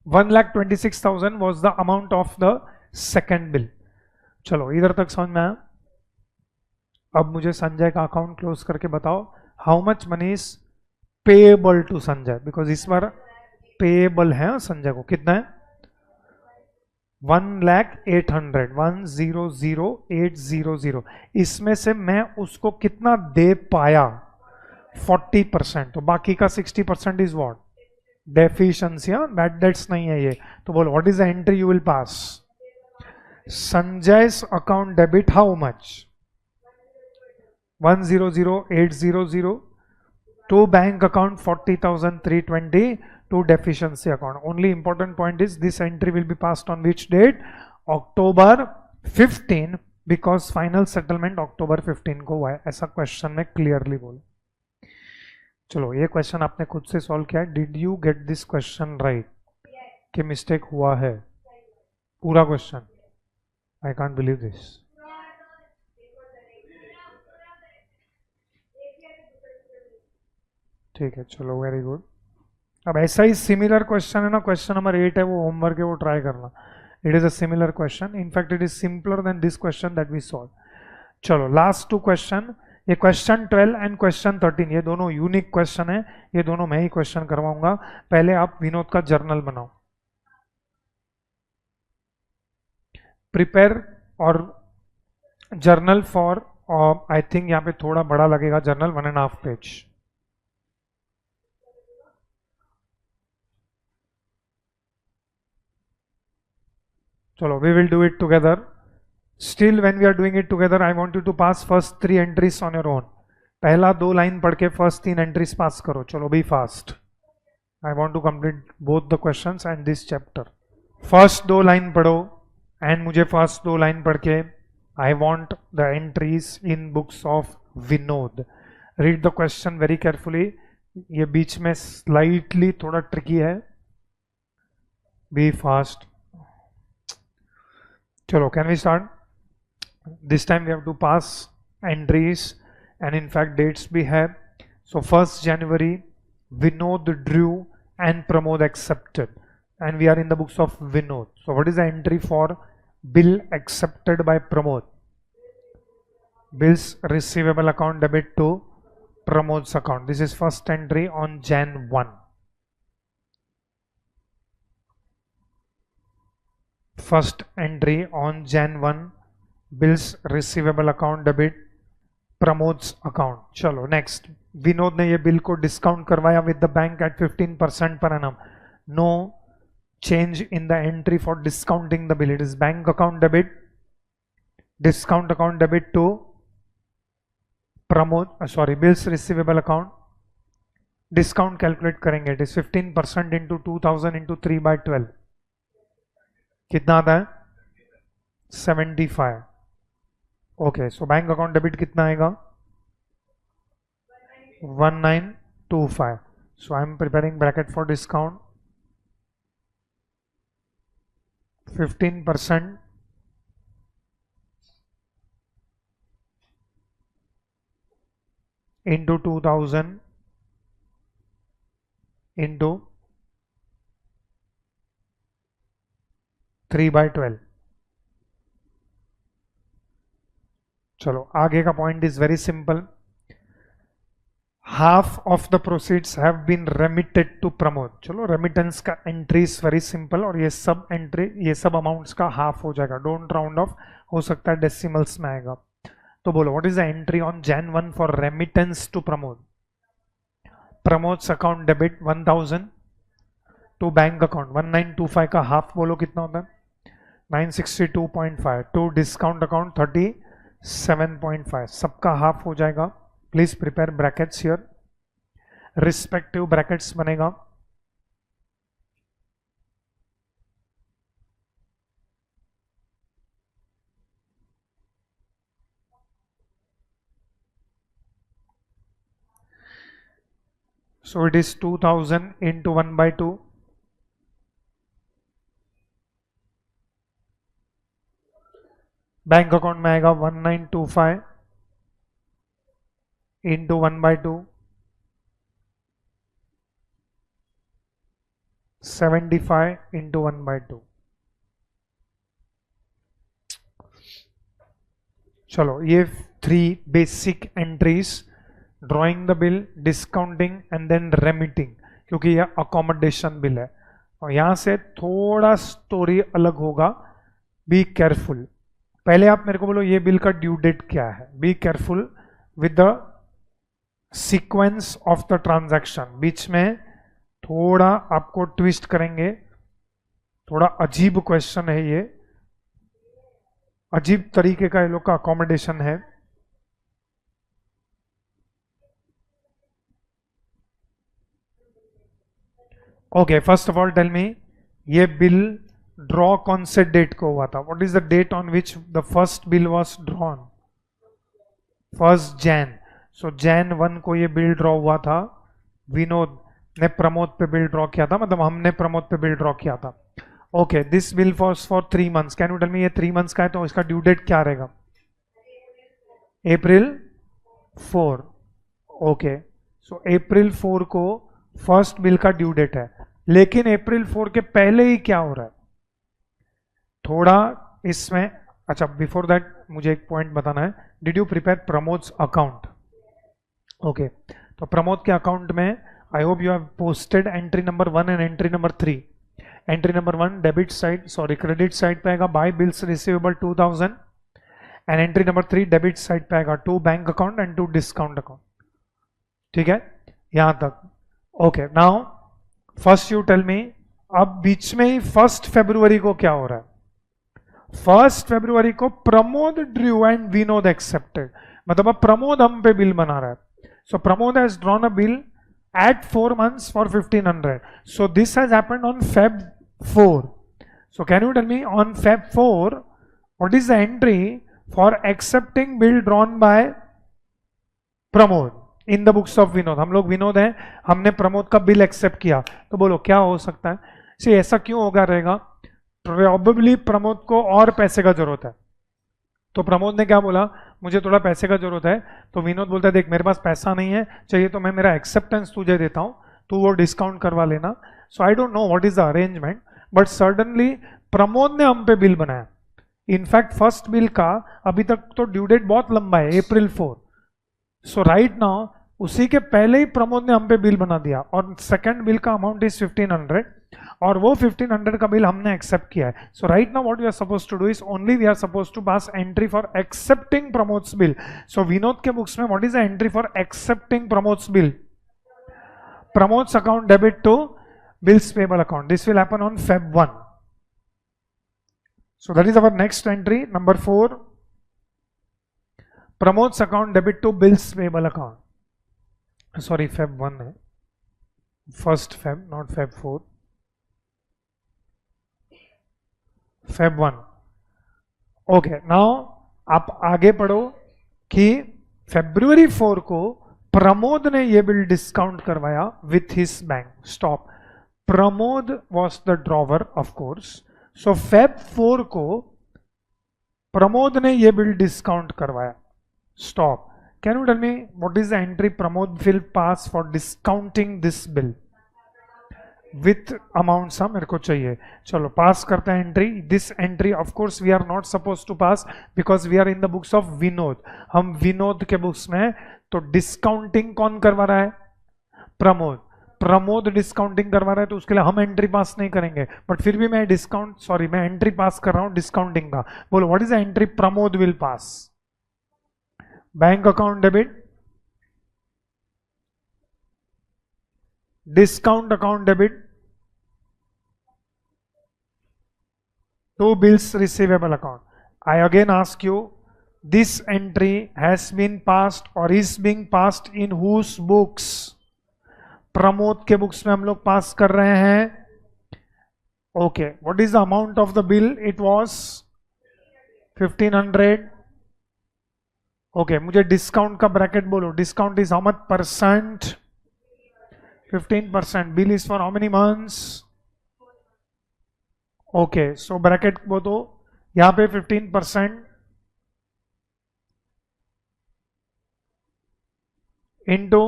1,26,000 was the amount of the second bill। चलो इधर तक समझ में आया? अब मुझे संजय का अकाउंट क्लोज करके बताओ, how much money is payable to Sanjay, because इस बार पेएबल है संजय को। कितना है? 1,08,000, 1,00,800। इसमें से मैं उसको कितना दे पाया? 40%। तो बाकी का 60% is what? Deficiency. Bad debts नहीं है ये। तो बोलो what is the entry you will pass? Sanjay's account debit how much? 1,00,800 to bank account 40,320 to deficiency account. Only important point is this entry will be passed on which date? October 15, because final settlement October 15 को हुआ है, ऐसा क्वेश्चन में क्लियरली बोलो। चलो ये क्वेश्चन आपने खुद से सॉल्व किया है। Did you get this question right कि मिस्टेक हुआ है? पूरा question? I can't believe this. ठीक है चलो, वेरी गुड। अब ऐसा ही सिमिलर क्वेश्चन है ना, क्वेश्चन नंबर 8 है, वो होमवर्क है, वो ट्राई करना। It is a similar question, in fact it is simpler than this question that we solve. चलो लास्ट टू क्वेश्चन, ये क्वेश्चन 12 एंड क्वेश्चन 13, ये दोनों यूनिक क्वेश्चन है, ये दोनों मैं ही क्वेश्चन करवाऊंगा। पहले आप विनोद का जर्नल बनाओ, प्रिपेयर और जर्नल फॉर, आई थिंक यहाँ पे थोड़ा बड़ा लगेगा जर्नल, 1.5 पेज। चलो we will do it together. Still when we are doing it together, I want you to pass first 3 entries on your own. पहला 2 लाइन पढ़ के फर्स्ट 3 एंट्रीज पास करो। चलो be fast. I want to complete both the questions and this chapter. First 2 line पढ़ो एंड मुझे फर्स्ट 2 लाइन पढ़ के I want the entries in books of Vinod. Read the question very carefully. ये बीच में स्लाइटली थोड़ा ट्रिकी है, बी फास्ट। चलो can we start? This time we have to pass entries and in fact dates we have. So 1st January Vinod drew and Pramod accepted, and we are in the books of Vinod. So what is the entry for bill accepted by Pramod? Bills receivable account debit to Pramod's account. This is first entry on Jan 1. First entry on Jan 1, bills receivable account debit Pramod's account. चलो next, विनोद ने ये बिल को डिस्काउंट करवाया with the bank at 15% per annum. No change in the entry for discounting the bill. It is bank account debit, discount account debit to Pramod, bills receivable account. Discount calculate करेंगे, it is 15% into 2000 into 3 by 12. कितना आता है? 75। Okay, so bank account debit कितना आएगा? 1925। So I am preparing bracket for discount. 15% into 2000 into 3/12। चलो आगे का point is very simple. Half of the proceeds have been remitted to Pramod. चलो रेमिटेंस का एंट्री इज वेरी सिंपल, और ये सब एंट्री, ये सब अमाउंट्स का हाफ हो जाएगा। डोंट राउंड ऑफ, हो सकता है डेसिमल्स में आएगा। तो बोलो what is the entry on Jan 1 for remittance to Pramod. Pramod's account debit 1000 to bank account 1925 का हाफ बोलो कितना होता है 962.5 टू डिस्काउंट अकाउंट 37.5, सबका हाफ हो जाएगा। Please prepare brackets here, respective brackets बनेगा। So it is 2000 into 1/2 bank account में आएगा 1925 into 1/2 75 into 1/2। चलो ये 3 basic entries, drawing the bill, discounting and then remitting, क्योंकि यह अकोमोडेशन बिल है। और यहां से थोड़ा स्टोरी अलग होगा, बी केयरफुल। पहले आप मेरे को बोलो ये बिल का ड्यू डेट क्या है। Be careful with the sequence of the transaction. बीच में थोड़ा आपको ट्विस्ट करेंगे, थोड़ा अजीब क्वेश्चन है ये, अजीब तरीके का ये लोग का अकोमोडेशन है। Okay, first of all tell me, ये बिल ड्रॉ कौन से डेट को हुआ था? What is the date on which the first bill was drawn? 1 Jan। So Jan 1 को ये बिल ड्रॉ हुआ था। विनोद ने प्रमोद पे बिल ड्रॉ किया था, मतलब हमने प्रमोद पे बिल ड्रॉ किया था। Okay, this bill was for 3 months। Can you tell me ये 3 months का है तो इसका ड्यू डेट क्या रहेगा? April 4। ओके, सो April 4 को फर्स्ट बिल का ड्यू डेट है, लेकिन April 4 के पहले ही क्या हो रहा है थोड़ा इसमें। अच्छा, बिफोर दैट मुझे एक पॉइंट बताना है। Did you prepare Pramod's account? Okay, तो प्रमोद के अकाउंट में I hope you have posted entry number 1 and entry number 3। Entry number 1 debit side, sorry credit side पे आएगा by bills receivable 2000, and entry number 3 debit side पे आएगा to bank account and to discount account. ठीक है यहां तक? Okay, now first you tell me, अब बीच में ही 1 February को क्या हो रहा है? 1 February को Pramod drew and Vinod accepted, मतलब अब प्रमोद हम पे बिल बना रहा है। So Pramod has drawn a bill at 4 months for 1500. So this has happened on Feb 4. So can you tell me on Feb 4 what is the entry for accepting bill drawn by Pramod in the books of Vinod? हम लोग विनोद हैं, हमने प्रमोद का बिल एक्सेप्ट किया, तो बोलो क्या हो सकता है? सी ऐसा क्यों होगा रहेगा? प्रोबेबली प्रमोद को और पैसे का जरूरत है, तो प्रमोद ने क्या बोला, मुझे थोड़ा पैसे का जरूरत है। तो विनोद बोलता है देख मेरे पास पैसा नहीं है, चाहिए तो मैं मेरा एक्सेप्टेंस तुझे देता हूं, तू वो डिस्काउंट करवा लेना। So I don't know what is the arrangement, but suddenly Pramod ने हम पे बिल बनाया। इनफैक्ट फर्स्ट बिल का अभी तक तो ड्यू डेट बहुत लंबा है, April 4। सो राइट नाउ उसी के पहले ही प्रमोद ने हम पे बिल बना दिया, और सेकंड बिल का अमाउंट इज 1500, और वो 1500 का बिल हमने एक्सेप्ट किया है। So right now what we are supposed to do is only we are supposed to pass entry for accepting Pramod's bill. So Vinod के बुक्स में what is the entry for accepting Pramod's bill? Pramod's account debit to bills payable account. This will happen on Feb 1। So that is our next entry number 4, Pramod's account debit to bills payable account. Sorry Feb 1 है, 1 Feb not Feb 4, Feb 1। Okay, now आप आगे पढ़ो कि February 4 को प्रमोद ने ये बिल डिस्काउंट करवाया with his bank. Stop, Pramod was the drawer of course. So Feb 4 को प्रमोद ने ये बिल डिस्काउंट करवाया। Stop, can you tell me what is the entry Pramod will pass for discounting this bill? With amount सा मेरे को चाहिए। चलो पास करते हैं entry. This entry of course we are not suppose to pass because we are in the books of Vinod. हम विनोद के बुक्स में, तो डिस्काउंटिंग कौन करवा रहा है? प्रमोद। प्रमोद डिस्काउंटिंग करवा रहा है, तो उसके लिए हम एंट्री पास नहीं करेंगे, बट फिर भी मैं मैं एंट्री पास कर रहा हूं डिस्काउंटिंग का। बोलो what is the entry Pramod will pass? Bank account debit, discount account debit, to bills receivable account. I again ask you, this entry has been passed or is being passed in whose books? Pramod के बुक्स में हम लोग पास कर रहे हैं। Okay, what is the amount of the bill? It was 1500। Okay, मुझे डिस्काउंट का ब्रैकेट बोलो। Discount is how much percent? 15%. Bill is for how many months? Okay, so bracket बोलो यहां पे 15% into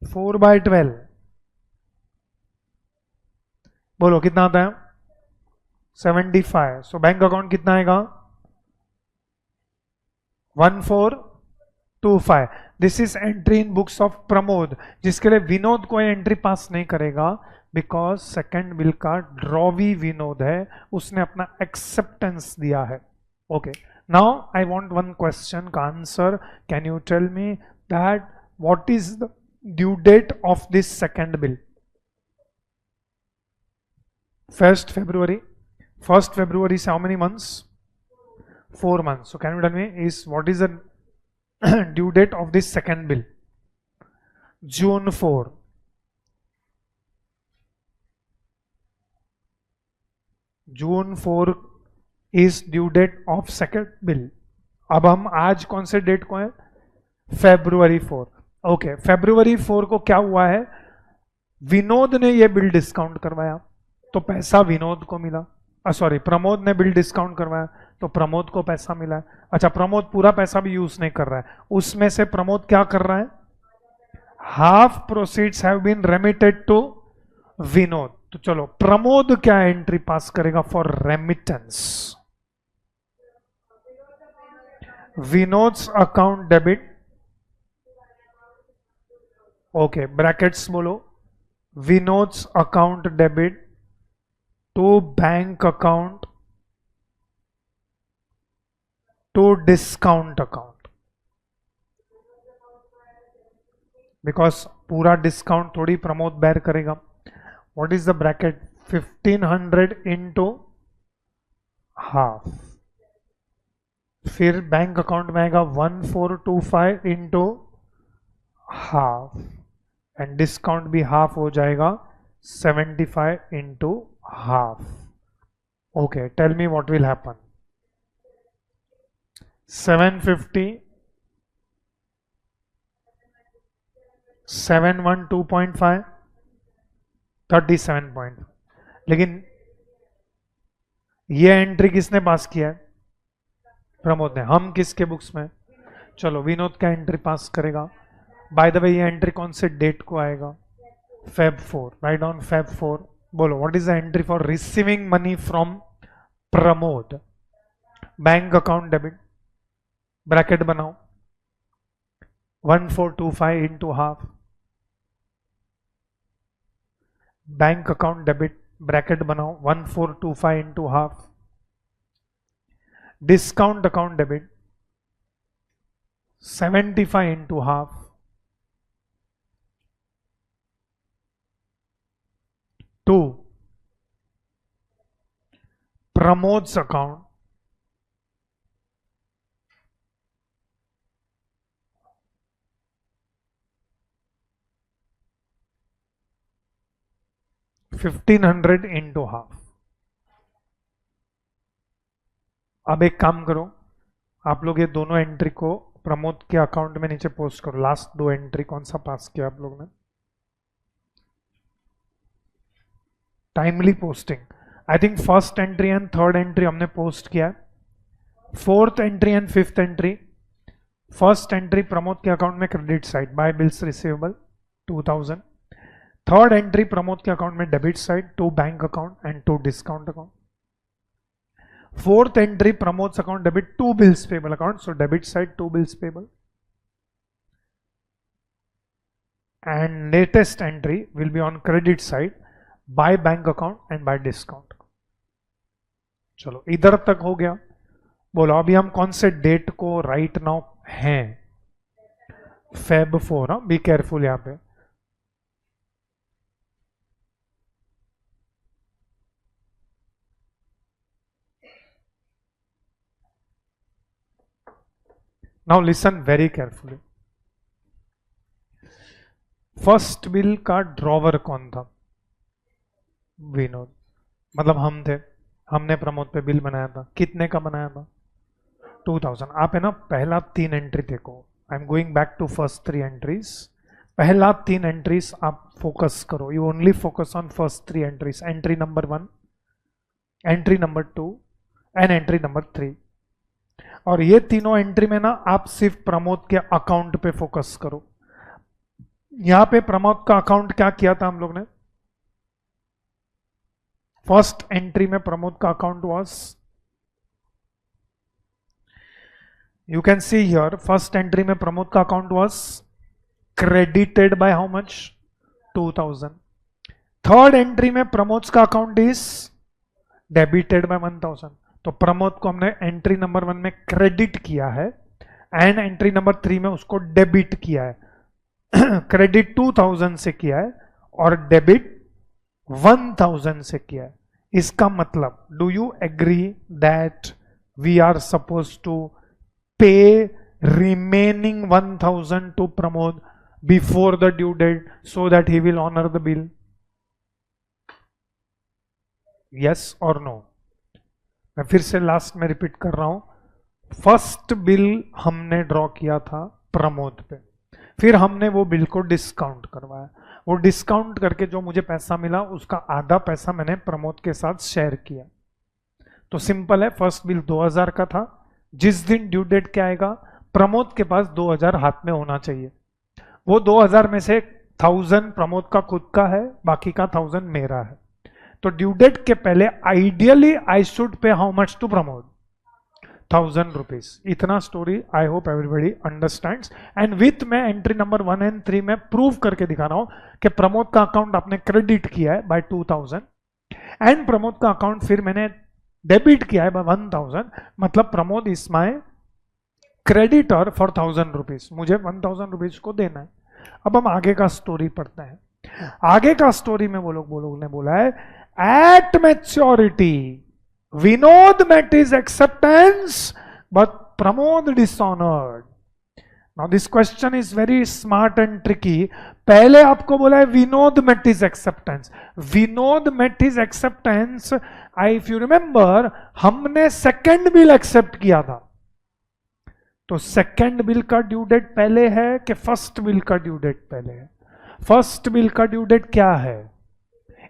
4/12 बोलो कितना आता है? 75. सो बैंक अकाउंट कितना आएगा? 1425. This is entry in books of Pramod, जिसके लिए विनोद कोई एंट्री पास नहीं करेगा बिकॉज सेकंड बिल का ड्रॉवी विनोद है, उसने अपना एक्सेप्टेंस दिया है। Okay, now I want one question का answer. Can you tell me that what is the due date of this second bill? 1st February. 1st February से how many months? 4 months. So can you tell me is what is the due date of this second bill? June 4. June 4 is due date of second bill. अब हम आज कौन से डेट को है? February 4. ओके, February 4 को क्या हुआ है? विनोद ने ये बिल डिस्काउंट करवाया तो पैसा विनोद को मिला। सॉरी, प्रमोद ने बिल डिस्काउंट करवाया तो प्रमोद को पैसा मिला है। अच्छा, प्रमोद पूरा पैसा भी यूज नहीं कर रहा है, उसमें से प्रमोद क्या कर रहा है? Half proceeds have been remitted to Vinod. तो चलो प्रमोद क्या एंट्री पास करेगा for remittance? Vinod's account debit. Okay, brackets बोलो। Vinod's account debit to bank account to discount account, because पूरा डिस्काउंट थोड़ी प्रमोद बेयर करेगा। What is the bracket? 1500 into half, फिर बैंक अकाउंट में आएगा 1425 इंटू हाफ, एंड डिस्काउंट भी हाफ हो जाएगा 75 into half. Okay, tell me what will happen. 750, 712.5, 37. लेकिन ये एंट्री किसने पास किया है? प्रमोद ने। हम किसके बुक्स में? चलो विनोद का एंट्री पास करेगा। बाय द वे ये एंट्री कौन से डेट को आएगा? Feb 4. Right down Feb 4. बोलो what is the entry for receiving money from Pramod? Bank account debit, bracket बनाओ 1425 into half, bank account debit bracket बनाओ 1425 into half, discount account debit 75 into half, to Pramod's account $1500 into half. अब एक काम करो, आप लोग ये दोनों एंट्री को प्रमोद के अकाउंट में नीचे पोस्ट करो। लास्ट दो एंट्री कौन सा पास किया आप लोग ने? Timely posting. I think first entry and third entry हमने पोस्ट किया है। Fourth entry and fifth entry, first entry Pramod के अकाउंट में credit side by bills receivable 2000, third entry Pramod के अकाउंट में debit side, 2 bank account and 2 discount account. Fourth entry Pramod account debit, 2 bills payable account, so debit side 2 bills payable. And latest entry will be on credit side by bank account and by discount. चलो इधर तक हो गया. बोलो अभी हम कौन से डेट को राइट नाउ हैं? Feb 4. बी केयरफुल यहां पे. Now listen very carefully. First bill का ड्रॉवर कौन था? विनोद. मतलब हम थे. हमने प्रमोद पे बिल बनाया था. कितने का बनाया था? 2000. आप है ना पहला 3 एंट्री देखो. I am going back to first 3 entries. पहला 3 एंट्रीज आप फोकस करो. You only focus on first 3 entries. Entry number 1, entry number 2 and entry number 3. और ये तीनों एंट्री में ना आप सिर्फ प्रमोद के अकाउंट पे फोकस करो. यहां पे प्रमोद का अकाउंट क्या किया था हम लोग ने? फर्स्ट एंट्री में प्रमोद का account was, you can see here, first entry में प्रमोद का account was credited by how much? 2000. Third entry में प्रमोद का अकाउंट इज डेबिटेड बाय 1000. तो प्रमोद को हमने एंट्री नंबर 1 में क्रेडिट किया है एंड एंट्री नंबर 3 में उसको डेबिट किया है. क्रेडिट 2000 से किया है और डेबिट 1000 से किया है. इसका मतलब do you agree that we are suppose to pay remaining 1000 to Pramod before the due date so that he will honour the bill? Yes और नो? मैं फिर से लास्ट में रिपीट कर रहा हूं. फर्स्ट बिल हमने ड्रॉ किया था प्रमोद पे, फिर हमने वो बिल को डिस्काउंट करवाया. वो डिस्काउंट करके जो मुझे पैसा मिला उसका आधा पैसा मैंने प्रमोद के साथ शेयर किया. तो सिंपल है. फर्स्ट बिल 2000 का था. जिस दिन ड्यू डेट क्या आएगा, प्रमोद के पास 2000 हाथ में होना चाहिए. वो 2000 में से 1000 प्रमोद का खुद का है, बाकी का 1000 मेरा है. तो ड्यू डेट के पहले ideally I should pay how much to Pramod? 1000 rupees. इतना story I hope everybody understands. And with मैं एंट्री नंबर 1 एंड 3 में प्रूव करके दिखा रहा हूं कि प्रमोद का अकाउंट आपने क्रेडिट किया है बाय 2000 एंड प्रमोद का अकाउंट फिर मैंने डेबिट किया है बाय 1000. मतलब Pramod is my creditor for 1000 rupees. मुझे 1000 रुपीज को देना है. अब हम आगे का स्टोरी पढ़ते हैं. आगे का स्टोरी में वो लोग ने बोला है at maturity Vinod met his acceptance, but Pramod dishonored. Now this question is very smart and tricky. पहले आपको बोला है Vinod met his acceptance. Vinod met his acceptance. If you remember, हमने second bill accept किया था. तो second bill का ड्यू डेट पहले है कि first bill का ड्यू डेट पहले है? First bill का ड्यू डेट क्या है?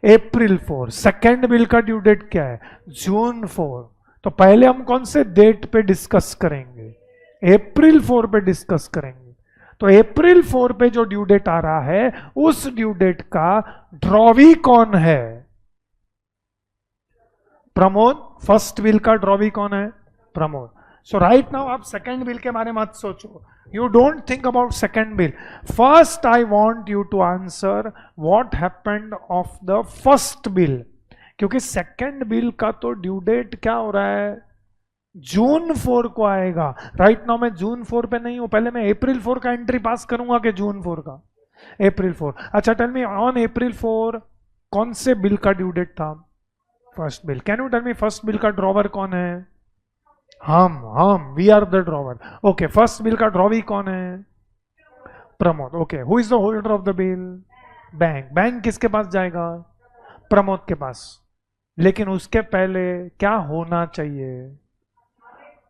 अप्रैल 4. सेकेंड बिल का ड्यू डेट क्या है? जून 4. तो पहले हम कौन से डेट पे डिस्कस करेंगे? अप्रैल 4 पे डिस्कस करेंगे. तो अप्रैल 4 पे जो ड्यू डेट आ रहा है उस ड्यू डेट का ड्रॉवी कौन है? प्रमोद. फर्स्ट बिल का ड्रॉवी कौन है? प्रमोद. सो राइट नाउ आप सेकेंड बिल के बारे में मत सोचो. You don't think about second bill. First, I want you to answer what happened of the first bill. क्योंकि second bill का तो ड्यू डेट क्या हो रहा है? जून 4 को आएगा. राइट नाउ मैं जून 4 पे नहीं हूं. पहले मैं अप्रैल 4 का एंट्री पास करूंगा कि जून 4 का? अप्रैल 4. अच्छा टेल मी ऑन अप्रैल 4 कौन से बिल का ड्यू डेट था? First bill. Can you tell me first bill का ड्रॉवर कौन है? हम we are the drawer. Okay. First bill का ड्रॉवी कौन है? Pramod. Okay. Who is the holder of the bill? Bank. Bank किसके पास जाएगा? प्रमोद के पास. लेकिन उसके पहले क्या होना चाहिए?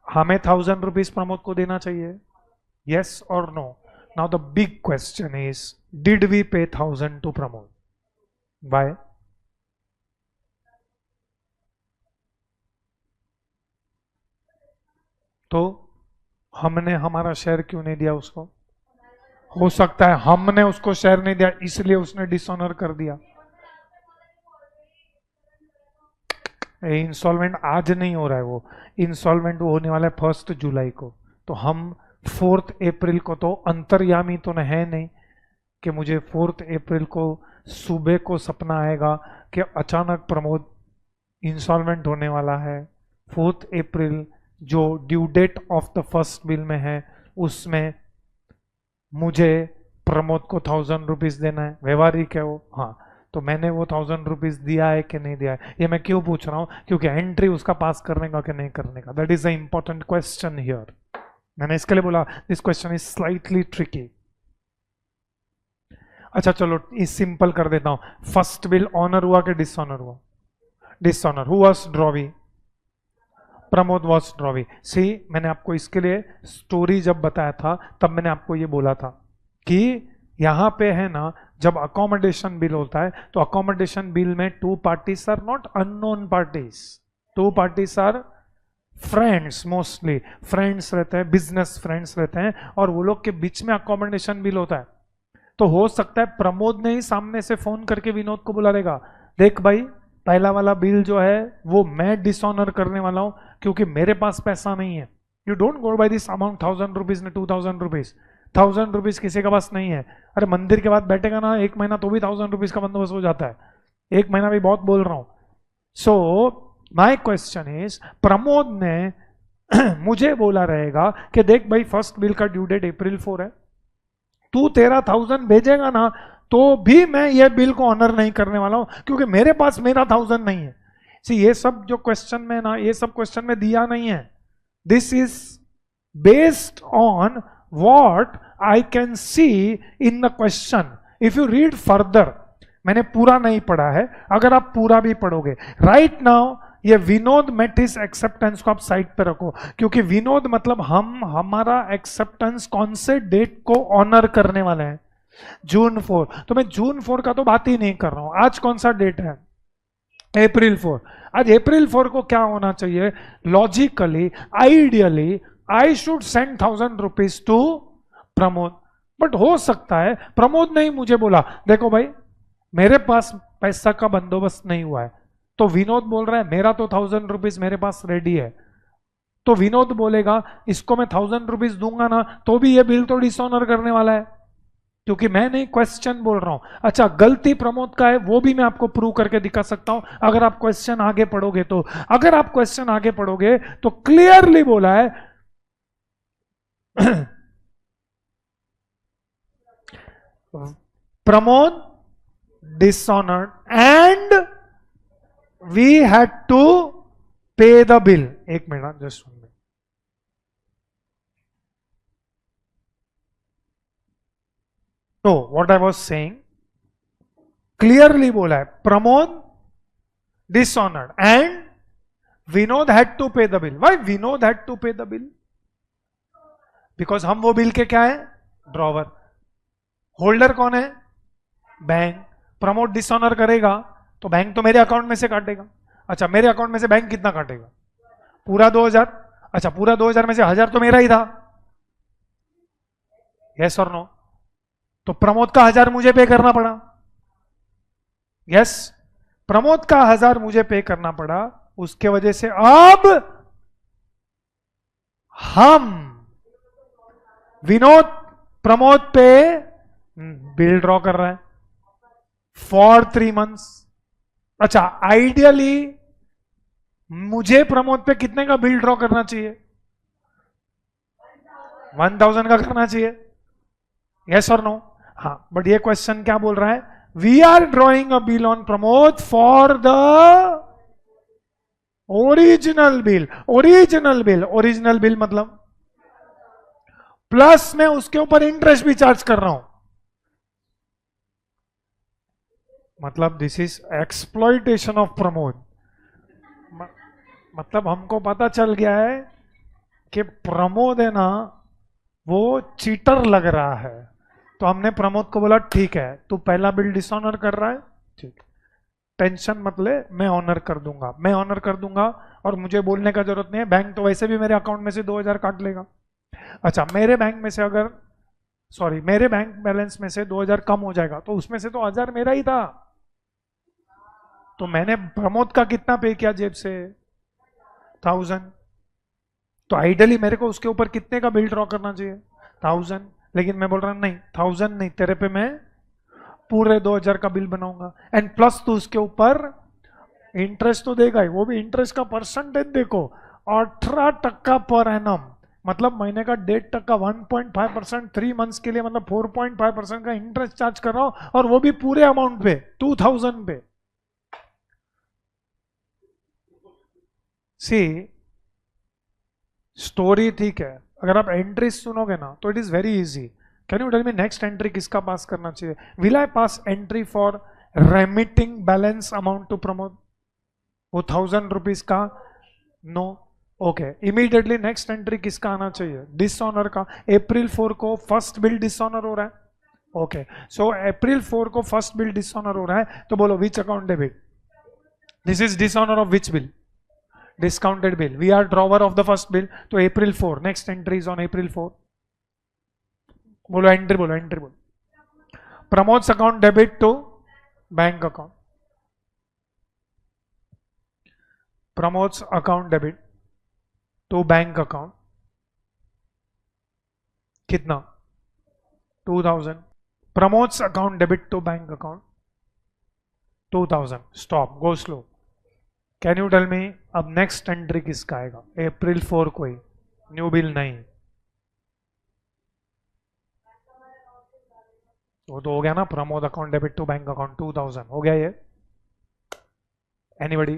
हमें 1000 रुपीज प्रमोद को देना चाहिए. यस और no? Now the big question is did we pay 1000 to Pramod? Bye. तो हमने हमारा शेयर क्यों नहीं दिया उसको? हो सकता है हमने उसको शेयर नहीं दिया इसलिए उसने डिसऑनर कर दिया। इंस्टॉलमेंट आज नहीं हो रहा है, वो इंस्टॉलमेंट होने वाला है 1 जुलाई को। तो हम 4 अप्रैल को तो अंतर्यामी तो है नहीं कि मुझे 4 अप्रैल को सुबह को सपना आएगा कि अचानक प्रमोद इंस्टॉलमेंट होने वाला है। 4 अप्रैल जो due date of the first bill में है उसमें मुझे प्रमोद को 1000 रुपीज देना है, व्यवहारिक है वो। हाँ, तो मैंने वो 1000 रुपीज दिया है कि नहीं दिया है, ये मैं क्यों पूछ रहा हूं? क्योंकि एंट्री उसका पास करने का कि नहीं करने का, that is the important question here. मैंने इसके लिए बोला this question is slightly tricky. अच्छा चलो इस सिंपल कर देता हूं। फर्स्ट बिल ऑनर हुआ कि डिसऑनर हुआ? Dishonour. Who was drawee? Pramod was drawee. See, मैंने आपको इसके लिए स्टोरी जब बताया था तब मैंने आपको ये बोला था कि यहां पे है ना, जब अकोमोडेशन बिल होता है तो अकोमोडेशन बिल में 2 parties are not unknown parties, 2 parties are friends, mostly friends रहते हैं, बिजनेस फ्रेंड्स रहते हैं, और वो लोग के बीच में अकोमोडेशन बिल होता है। तो हो सकता है प्रमोद ने ही सामने से फोन करके विनोद को बुला देगा, देख भाई पहला वाला बिल जो है वो मैं डिसऑनर करने वाला हूं क्योंकि मेरे पास पैसा नहीं है। You don't go by this amount 1000 rupees ने 2000 रुपीज, 1000 रुपीज किसी के पास नहीं है। अरे मंदिर के बाद बैठेगा ना 1 महीना तो भी 1000 रुपीज का बंदोबस्त हो जाता है, 1 महीना भी बहुत बोल रहा हूं। So my question is, Pramod ने मुझे बोला रहेगा कि देख भाई फर्स्ट बिल का ड्यू डेट अप्रैल 4 है, तू तेरा 1000 भेजेगा ना तो भी मैं ये बिल को ऑनर नहीं करने वाला हूं क्योंकि मेरे पास मेरा 1000 नहीं है। सी, ये सब जो क्वेश्चन में ना, ये सब क्वेश्चन में दिया नहीं है। This is based on what I can see in the question. If you read further, मैंने पूरा नहीं पढ़ा है, अगर आप पूरा भी पढ़ोगे, राइट नाउ ये विनोद मेट हिज एक्सेप्टेंस को आप साइड पे रखो, क्योंकि विनोद मतलब हमारा एक्सेप्टेंस कौन से डेट को ऑनर करने वाले हैं? जून 4। तो मैं जून 4 का तो बात ही नहीं कर रहा हूं। आज कौन सा डेट है? अप्रैल 4। आज अप्रैल 4 को क्या होना चाहिए? Logically, ideally I should send 1000 rupees to Pramod, but हो सकता है प्रमोद ने ही मुझे बोला देखो भाई मेरे पास पैसा का बंदोबस्त नहीं हुआ है, तो विनोद बोल रहा है मेरा तो 1000 रुपीज मेरे पास रेडी है। तो विनोद बोलेगा इसको मैं 1000 रुपीज दूंगा ना तो भी ये बिल तो डिसऑनर करने वाला है, क्योंकि मैं नहीं क्वेश्चन बोल रहा हूं। अच्छा, गलती प्रमोद का है वो भी मैं आपको प्रूव करके दिखा सकता हूं अगर आप क्वेश्चन आगे पढ़ोगे तो। अगर आप क्वेश्चन आगे पढ़ोगे तो क्लियरली बोला है Pramod dishonored and we had to pay the bill. एक मिनट, जस्ट सुन। तो what I was saying, clearly बोला है Pramod dishonoured and Vinod had to pay the bill. Why Vinod had to pay the bill? Because हम वो बिल के क्या है? ड्रॉवर। होल्डर कौन है? बैंक। प्रमोद डिसऑनर करेगा तो बैंक तो मेरे अकाउंट में से काटेगा। अच्छा, मेरे अकाउंट में से बैंक कितना काटेगा? पूरा 2000। अच्छा, पूरा 2000 में से 1000 तो मेरा ही था, यस और नो? तो प्रमोद का 1000 मुझे पे करना पड़ा, यस? प्रमोद का 1000 मुझे पे करना पड़ा, उसके वजह से अब हम विनोद प्रमोद पे बिल ड्रॉ कर रहा है फॉर 3 मंथ्स। अच्छा, आइडियली मुझे प्रमोद पे कितने का बिल ड्रॉ करना चाहिए? 1000 का करना चाहिए, यस और नो? हाँ, बट ये क्वेश्चन क्या बोल रहा है? We are drawing a bill on Pramod for the original bill. Original bill, original bill मतलब प्लस मैं उसके ऊपर इंटरेस्ट भी चार्ज कर रहा हूं, मतलब this is exploitation of Pramod. मतलब हमको पता चल गया है कि प्रमोद है ना वो चीटर लग रहा है, तो हमने प्रमोद को बोला ठीक है तू पहला बिल डिसऑनर कर रहा है, ठीक, टेंशन मत ले, मैं ऑनर कर दूंगा, मैं ऑनर कर दूंगा, और मुझे बोलने का जरूरत नहीं है, बैंक तो वैसे भी मेरे अकाउंट में से 2000 काट लेगा। अच्छा, मेरे बैंक में से अगर सॉरी मेरे बैंक बैलेंस में से 2000 कम हो जाएगा, तो उसमें से तो 1000 मेरा ही था, तो मैंने प्रमोद का कितना पे किया जेब से, 1000। तो आइडियली मेरे को उसके ऊपर कितने का बिल ड्रॉ करना चाहिए, 1000। लेकिन मैं बोल रहा हूं नहीं 1000 नहीं, तेरे पे मैं पूरे 2000 का बिल बनाऊंगा, एंड प्लस तू उसके ऊपर इंटरेस्ट तो देगा ही, वो भी इंटरेस्ट का परसेंटेज देखो 18% पर एनम, मतलब महीने का 1.5%, 1.5%, 3 मंथ्स के लिए मतलब 4.5% का इंटरेस्ट चार्ज कर रहा हूं, और वो भी पूरे अमाउंट पे 2000 पे। सी स्टोरी ठीक है, अगर आप एंट्री सुनोगे ना तो it is very easy. Can you tell me next entry किसका पास करना चाहिए? Will I pass entry for remitting balance amount to Pramod, वो 1000 रुपीज का? No. Okay, immediately next entry किसका आना चाहिए? डिसऑनर का। अप्रैल 4 को फर्स्ट बिल डिसऑनर हो रहा है। ओके, सो अप्रैल 4 को फर्स्ट बिल डिसऑनर हो रहा है, तो बोलो which account debit? This is dishonour of which bill? Discounted bill. We are drawer of the first bill. तो April 4. Next entry is on April 4. बोलो एंट्री, बोलो एंट्री बोलो। Pramod's account debit to bank account. Pramod's account debit to bank account कितना? 2000। Pramod's account debit to bank account 2000। Stop, go slow. Can you tell me अब नेक्स्ट एंट्री किसका आएगा? अप्रैल 4 को ही, न्यू बिल नहीं। वो तो हो गया ना, Pramod account debit to bank account 2000 हो गया ये। एनीबडी?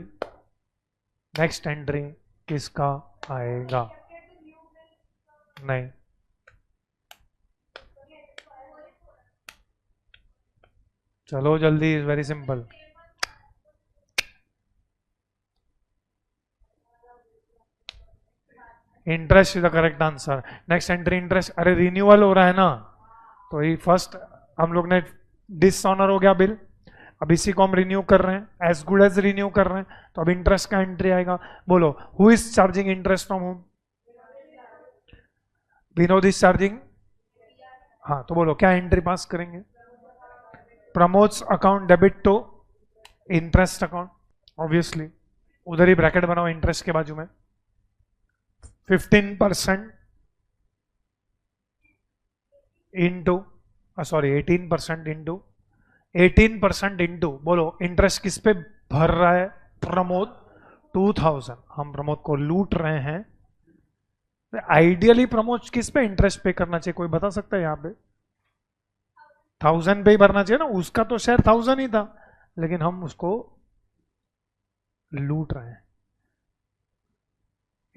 नेक्स्ट एंट्री किसका आएगा? नहीं, चलो जल्दी, very simple. Interest is the correct answer. Next entry interest, अरे रिन्यूअल हो रहा है ना, तो ये फर्स्ट हम लोग ने डिसऑनर हो गया बिल, अब इसी को हम रिन्यू कर रहे हैं, एज गुड एज रिन्यू कर रहे हैं, तो अब इंटरेस्ट का एंट्री आएगा। बोलो who is charging interest from whom? Vinod is charging. हाँ, तो बोलो क्या एंट्री पास करेंगे? Pramod's account debit to interest account, obviously उधर ही ब्रैकेट बनाओ इंटरेस्ट के बाजू में। 15% इंटू, सॉरी 18% इंटू, 18% इंटू, बोलो इंटरेस्ट किस पे भर रहा है प्रमोद? 2000। हम प्रमोद को लूट रहे हैं, आइडियली प्रमोद किस पे इंटरेस्ट पे करना चाहिए, कोई बता सकता है यहाँ पे? 1000 पे ही भरना चाहिए ना, उसका तो शेयर 1000 ही था, लेकिन हम उसको लूट रहे हैं।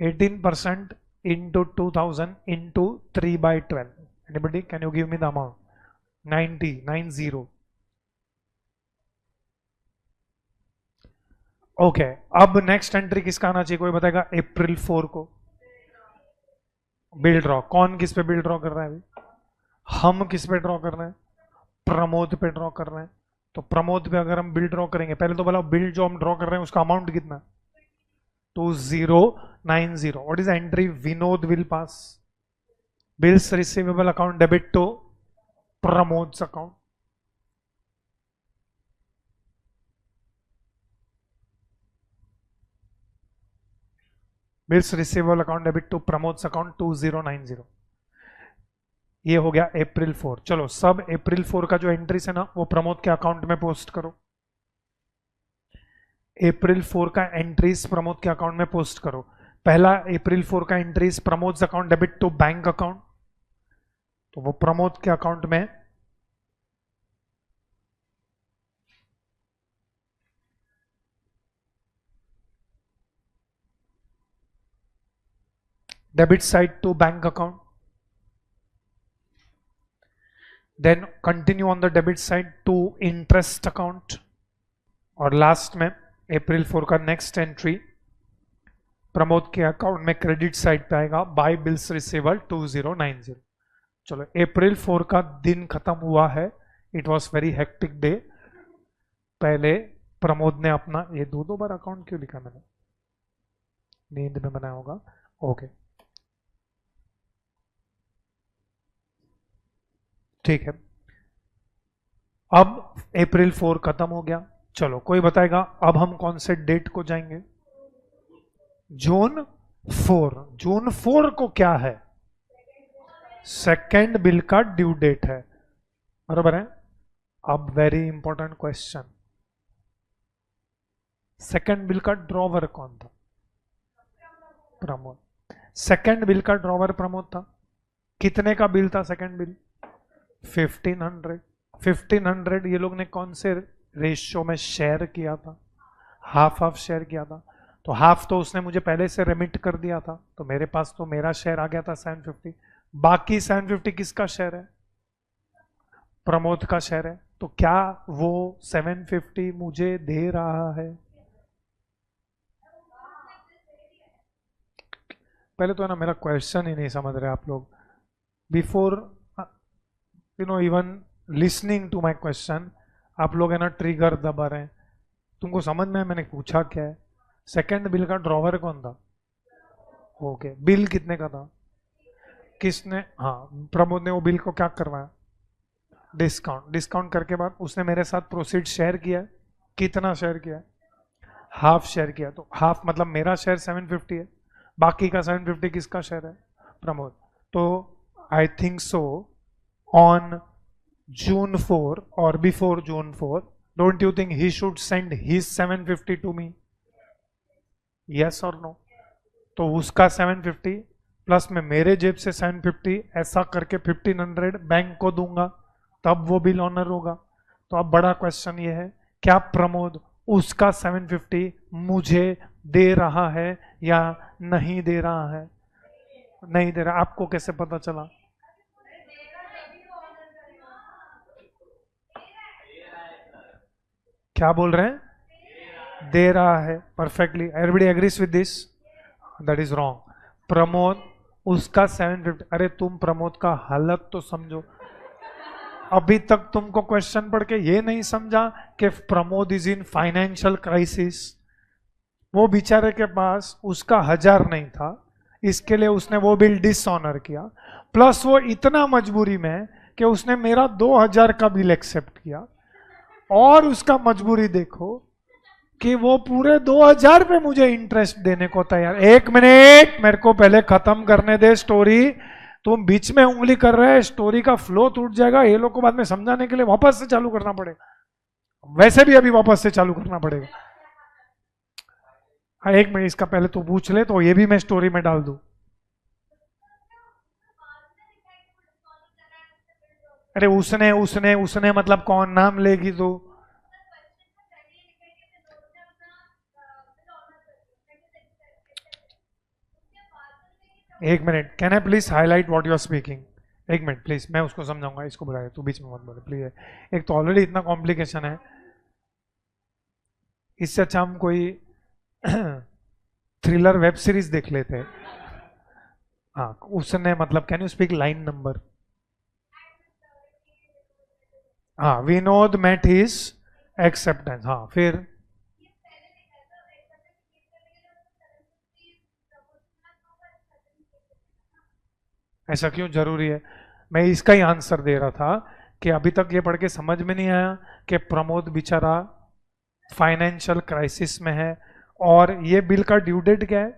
18% into 2000 into 3/12. Anybody, can you give me the amount? 90. Okay, अब नेक्स्ट एंट्री किसका आना चाहिए, कोई बताएगा? अप्रैल 4 को बिल ड्रॉ। कौन किस पे बिल ड्रॉ कर रहा है अभी? हम किस पे ड्रॉ कर रहे हैं? प्रमोद पे ड्रॉ कर रहे हैं। तो प्रमोद पे अगर हम बिल ड्रॉ करेंगे, पहले तो बोला बिल जो हम ड्रॉ कर रहे हैं उसका अमाउंट कितना? 2090. What is the entry Vinod will pass? Bills receivable account debit to Pramod's account. Bills receivable account debit to Pramod's account 2090. ये हो गया अप्रैल 4। चलो सब अप्रैल 4 का जो एंट्रीज है ना वो प्रमोद के अकाउंट में पोस्ट करो। अप्रैल 4 का एंट्रीज प्रमोद के अकाउंट में पोस्ट करो। पहला अप्रैल 4 का entries Pramod account debit to bank account, तो वो प्रमोद के अकाउंट में debit side to bank account, then continue on the debit side to interest account, और लास्ट में अप्रैल 4 का नेक्स्ट एंट्री प्रमोद के अकाउंट में क्रेडिट साइड पे आएगा बाय बिल्स रिसीवेबल 2090। चलो अप्रैल 4 का दिन खत्म हुआ है, it was very hectic day. पहले प्रमोद ने अपना, ये दो बार अकाउंट क्यों लिखा मैंने, नींद में बनाया होगा। ओके, ठीक है, अब अप्रैल 4 खत्म हो गया। चलो कोई बताएगा अब हम कौन से डेट को जाएंगे? जून 4। जून 4 को क्या है? सेकेंड बिल का ड्यू डेट है, बराबर है। अब very important question, second bill का ड्रॉवर कौन था? प्रमोद। सेकेंड बिल का ड्रॉवर प्रमोद था। कितने का बिल था सेकेंड बिल? 1500। 1500 ये लोग ने कौन से रेशियो में शेयर किया था? हाफ हाफ शेयर किया था। तो हाफ तो उसने मुझे पहले से रेमिट कर दिया था, तो मेरे पास तो मेरा शेयर आ गया था 750। बाकी 750 किसका शेयर है? प्रमोद का शेयर है। तो क्या वो 750 मुझे दे रहा है? पहले तो है ना, मेरा क्वेश्चन ही नहीं समझ रहे आप लोग। Before even listening to my question आप लोग है ना ट्रिगर दबा रहे हैं। तुमको समझ में है मैंने पूछा क्या है? सेकंड बिल का ड्रॉवर कौन था? ओके, बिल कितने का था? किसने? हाँ, प्रमोद ने वो बिल को क्या करवाया? डिस्काउंट। डिस्काउंट करके बाद उसने मेरे साथ प्रोसीड शेयर किया है। कितना शेयर किया है? हाफ शेयर किया। तो हाफ मतलब मेरा शेयर 750 है, बाकी का 750 किसका शेयर है? प्रमोद। तो I think so on June 4 or before June 4, don't you think he should send his 750 to me? Yes or no? तो उसका 750 प्लस में मेरे जेब से 750, ऐसा करके 1500 बैंक को दूंगा, तब वो बिल ऑनर होगा। तो अब बड़ा क्वेश्चन ये है, क्या प्रमोद उसका 750 मुझे दे रहा है या नहीं दे रहा है? नहीं दे रहा। आपको कैसे पता चला? क्या बोल रहे हैं? दे रहा है। Perfectly, everybody agrees with this? That is wrong. Pramod उसका 750। अरे तुम प्रमोद का हालत तो समझो। अभी तक तुमको क्वेश्चन पढ़ के ये नहीं समझा कि Pramod is in financial crisis. वो बेचारे के पास उसका 1000 नहीं था, इसके लिए उसने वो बिल डिसऑनर किया। प्लस वो इतना मजबूरी में कि उसने मेरा 2000 का बिल एक्सेप्ट किया, और उसका मजबूरी देखो कि वो पूरे 2000 पे मुझे इंटरेस्ट देने को तैयार। एक मिनट, मेरे को पहले खत्म करने दे स्टोरी। तुम बीच में उंगली कर रहे हैं, स्टोरी का फ्लो टूट जाएगा। ये लोग को बाद में समझाने के लिए वापस से चालू करना पड़ेगा, वैसे भी अभी वापस से चालू करना पड़ेगा। हाँ, एक मिनट, इसका पहले तो पूछ ले तो ये भी मैं स्टोरी में डाल दूं। अरे उसने उसने उसने मतलब कौन? नाम लेगी तो? एक minute, can I please highlight what you are speaking? एक मिनट प्लीज, मैं उसको समझाऊंगा, इसको बुलाया, तू बीच में मत बोले प्लीज। एक तो ऑलरेडी इतना कॉम्प्लिकेशन है, इससे अच्छा हम कोई थ्रिलर वेब सीरीज देख लेते हैं। हाँ, उसने मतलब can you speak line number? हाँ, विनोद मेट हिज एक्सेप्टेंस। हाँ, फिर ऐसा क्यों जरूरी है? मैं इसका ही आंसर दे रहा था कि अभी तक ये पढ़ के समझ में नहीं आया कि प्रमोद बेचारा फाइनेंशियल क्राइसिस में है, और ये बिल का ड्यू डेट क्या है?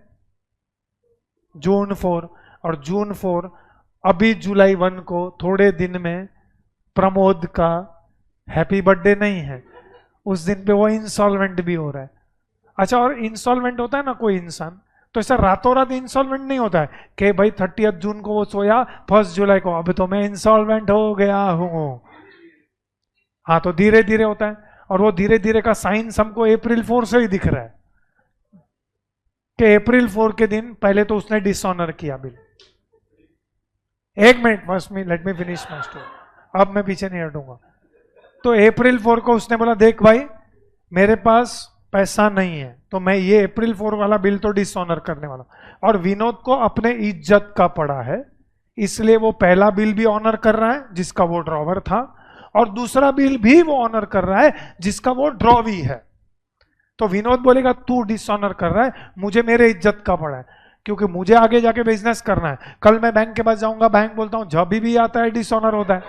जून 4। और जून 4 अभी जुलाई 1 को थोड़े दिन में प्रमोद का हैप्पी बर्थडे नहीं है, उस दिन पे वो इंसॉल्वेंट भी हो रहा है। अच्छा, और इंसॉल्वेंट होता है ना कोई इंसान, तो ऐसा रातों रात इंसॉल्वेंट नहीं होता है कि भाई 30 जून को वो सोया, 1 जुलाई को अब तो मैं इंसॉल्वेंट हो गया हूं। हाँ, तो धीरे धीरे होता है, और वो धीरे धीरे का साइंस हमको अप्रैल 4 से ही दिख रहा है कि अप्रैल 4 के दिन पहले तो उसने डिसऑनर किया बिल। एक minute, first me let me finish my story, अब मैं पीछे नहीं हटूंगा। तो अप्रैल 4 को उसने बोला देख भाई मेरे पास पैसा नहीं है, तो मैं ये अप्रैल 4 वाला बिल तो डिसऑनर करने वाला। और विनोद को अपने इज्जत का पड़ा है, इसलिए वो पहला बिल भी ऑनर कर रहा है जिसका वो ड्रॉवर था, और दूसरा बिल भी वो ऑनर कर रहा है जिसका वो ड्रॉवी है। तो विनोद बोलेगा तू डिसऑनर कर रहा है, मुझे मेरे इज्जत का पड़ा है, क्योंकि मुझे आगे जाके बिजनेस करना है। कल मैं बैंक के पास जाऊंगा, बैंक बोलता हूं जब भी आता है डिसऑनर होता है।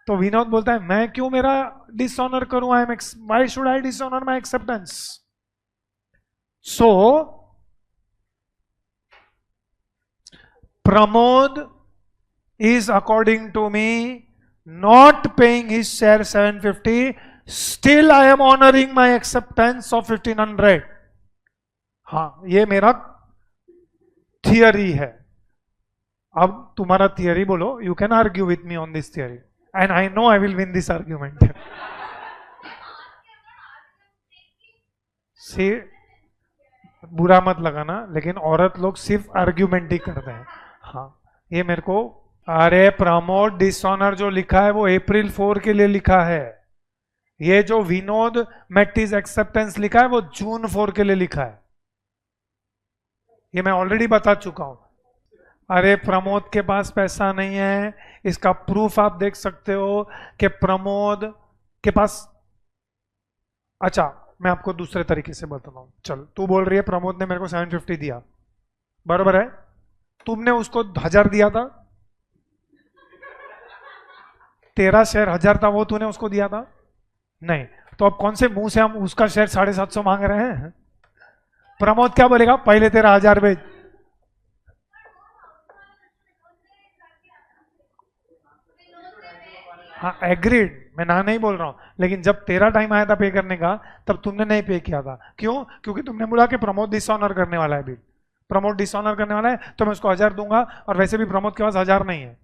तो विनोद बोलता है मैं क्यों मेरा डिसऑनर करूं, I am why should I dishonour my acceptance. So Pramod is according to me not paying his share 750, still I am honoring my acceptance of 1500. हाँ, ये मेरा थियरी है। अब तुम्हारा थियरी बोलो, you can argue with me on this theory and I know I will win this argument. से बुरा मत लगाना, लेकिन औरत लोग सिर्फ आर्ग्यूमेंट ही करते हैं। हाँ, ये मेरे को, अरे प्रमोद डिसऑनर जो लिखा है वो अप्रैल 4 के लिए लिखा है। ये जो विनोद मेटिस एक्सेप्टेंस लिखा है वो जून 4 के लिए लिखा है। ये मैं ऑलरेडी बता चुका हूं। अरे प्रमोद के पास पैसा नहीं है, इसका प्रूफ आप देख सकते हो कि प्रमोद के पास, अच्छा मैं आपको दूसरे तरीके से बताता हूं। चल, तू बोल रही है प्रमोद ने मेरे को 750 दिया, बरोबर है? तुमने उसको 1000 दिया था, तेरा शेयर 1000 था, वो तूने उसको दिया था? नहीं। तो अब कौन से मुंह से हम उसका शेयर 750 मांग रहे हैं? प्रमोद क्या बोलेगा, पहले तेरा 1000 भेज। हाँ एग्रीड, मैं ना नहीं बोल रहा हूं, लेकिन जब तेरा टाइम आया था पे करने का तब तुमने नहीं पे किया था। क्यों? क्योंकि तुमने बोला कि प्रमोद डिसऑनर करने वाला है, बिल प्रमोद डिसऑनर करने वाला है तो मैं उसको 1000 दूंगा, और वैसे भी प्रमोद के पास 1000 नहीं है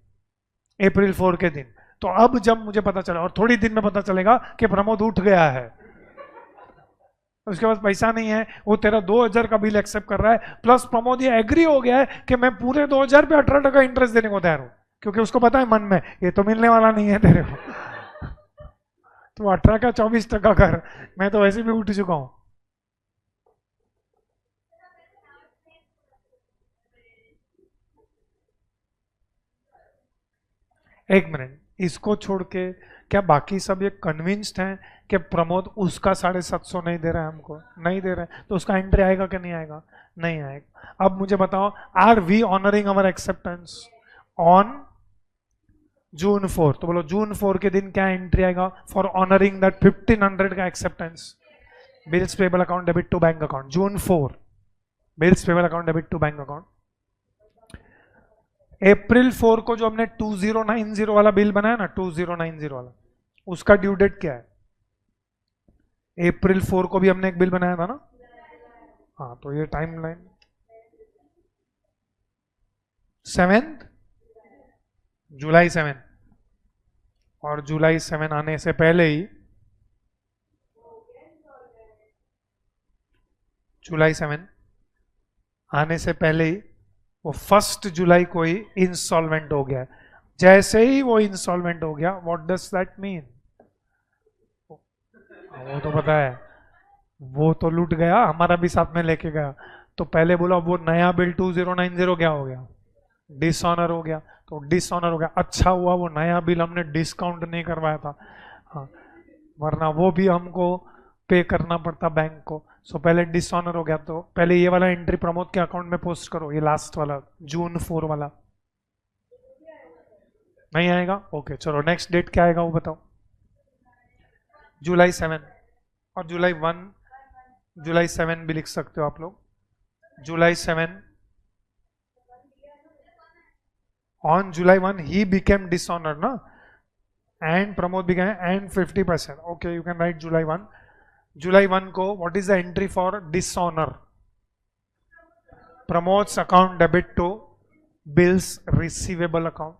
अप्रैल 4 के दिन। तो अब जब मुझे पता चला, और थोड़ी दिन में पता चलेगा कि प्रमोद उठ गया है, उसके पास पैसा नहीं है, वो तेरा 2000 का बिल एक्सेप्ट कर रहा है, प्लस प्रमोद ये एग्री हो गया है कि मैं पूरे 2000 पे 18% इंटरेस्ट देने को तैयार हूं, क्योंकि उसको पता है मन में ये तो मिलने वाला नहीं है तेरे को। तो 18 का 24% कर, मैं तो वैसे भी उठ चुका हूं। एक मिनट, इसको छोड़ के क्या बाकी सब ये कन्विंस्ड हैं कि प्रमोद उसका 750 नहीं दे रहा है हमको? नहीं दे रहा है, तो उसका एंट्री आएगा कि नहीं आएगा? नहीं आएगा। अब मुझे बताओ, are we honouring our acceptance on June 4? तो बोलो जून 4 के दिन क्या एंट्री आएगा फॉर ऑनरिंग दैट 1500 का acceptance? Bills payable account debit to bank account, June 4 bills payable account debit to bank account. अप्रैल 4 को जो हमने 2090 वाला बिल बनाया ना, 2090 वाला, उसका ड्यू डेट क्या है? अप्रैल 4 को भी हमने एक बिल बनाया था ना? हाँ, तो ये टाइमलाइन 7 जुलाई 7, और जुलाई 7 आने से पहले ही, जुलाई 7 आने से पहले ही वो 1 जुलाई को ही इंसॉल्वेंट हो गया। जैसे ही वो इंसॉल्वेंट हो गया, व्हाट डज दैट मीन? वो तो पता है, वो तो लूट गया, हमारा भी साथ में लेके गया। तो पहले बोला वो नया बिल 2090 क्या हो गया? डिसऑनर हो गया। तो डिसऑनर हो गया, अच्छा हुआ वो नया बिल हमने डिस्काउंट नहीं करवाया था, हाँ, वरना वो भी हमको पे करना पड़ता बैंक को। सो पहले डिसऑनर हो गया, तो पहले ये वाला एंट्री प्रमोद के अकाउंट में पोस्ट करो, ये लास्ट वाला जून 4 वाला। नहीं आएगा? ओके, चलो नेक्स्ट डेट क्या आएगा वो बताओ। जुलाई 7 और जुलाई 1, जुलाई 7 भी लिख सकते हो आप लोग। जुलाई 7, on July 1 he became dishonored na, and Pramod became and 50%. Okay, you can write July 1. July 1 को what is the entry for dishonor? Pramod's account debit to bills receivable account.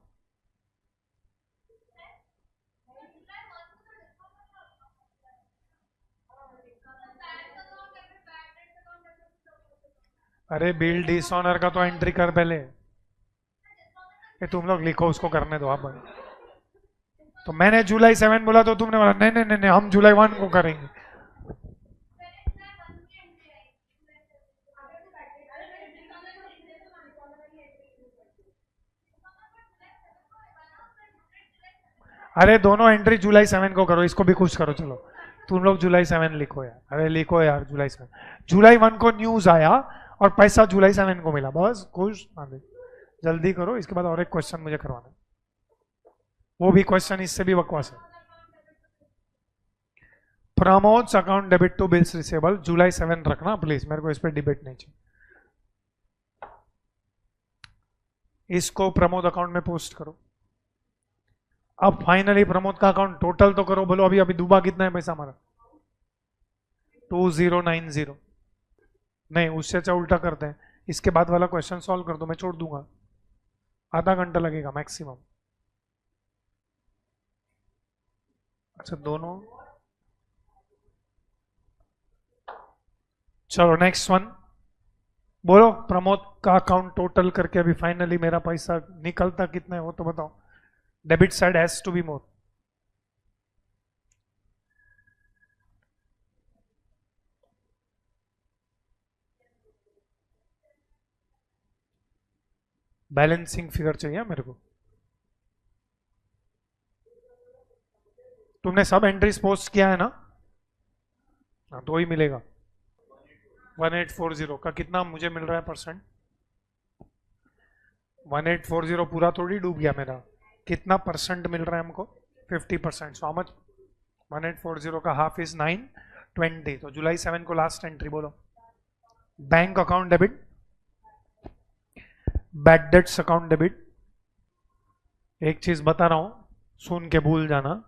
अरे बिल डिसऑनर का तो एंट्री कर पहले, ये तुम लोग लिखो, उसको करने दो आप। तो मैंने जुलाई 7 बोला तो तुमने बोला नहीं नहीं नहीं, नहीं हम जुलाई 1 को करेंगे। अरे दोनों एंट्री जुलाई 7 को करो, इसको भी खुश करो। चलो तुम लोग जुलाई 7 लिखो यार, अरे लिखो यार जुलाई 7। जुलाई 1 को न्यूज आया और पैसा जुलाई 7 को मिला, बस खुश। जल्दी करो, इसके बाद और एक क्वेश्चन मुझे करवाना। वो भी क्वेश्चन इससे भी बकवास है। Pramod's account debit to bills receivable जुलाई 7 रखना प्लीज, मेरे को इस पर डिबेट नहीं चाहिए। इसको प्रमोद अकाउंट में पोस्ट करो। अब फाइनली प्रमोद का अकाउंट टोटल तो करो, बोलो अभी अभी डूबा कितना है पैसा हमारा? 2090। नहीं, उससे अच्छा उल्टा करते हैं, इसके बाद वाला क्वेश्चन सॉल्व कर दो, मैं छोड़ दूंगा, आधा घंटा लगेगा मैक्सिमम। अच्छा दोनों, चलो नेक्स्ट वन बोलो। प्रमोद का अकाउंट टोटल करके अभी फाइनली मेरा पैसा निकलता कितना है वो तो बताओ। Debit side has to be more. Balancing figure चाहिए मेरे को। तुमने सब एंट्रीज पोस्ट किया है ना? हाँ तो ही मिलेगा। 1840 का कितना मुझे मिल रहा है परसेंट? 1840 पूरा थोड़ी डूब गया मेरा, कितना परसेंट मिल रहा है हमको? 50%। सो मच 1840 का हाफ इज 920। तो जुलाई 7 को लास्ट एंट्री बोलो। Bank account debit, bad debts account debit. एक चीज बता रहा हूं, सुन के भूल जाना,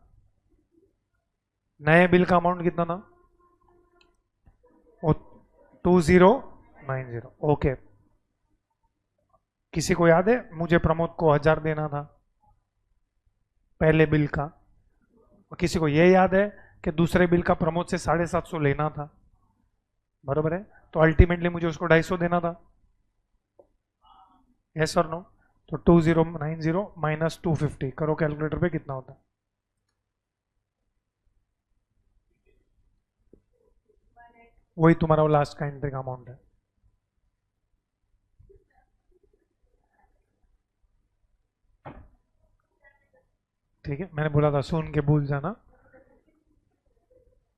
नए बिल का अमाउंट कितना था? 2090। ओके, किसी को याद है? मुझे प्रमोद को 1000 देना था पहले बिल का, और किसी को यह याद है कि दूसरे बिल का प्रमोद से 750 लेना था, बरोबर है? तो अल्टीमेटली मुझे उसको 250 देना था, यस और नो? तो 2090 माइनस 250 करो कैलकुलेटर पे, कितना होता है? वही तुम्हारा वो लास्ट का एंट्री का अमाउंट है। ठीक है, मैंने बोला था सुन के भूल जाना।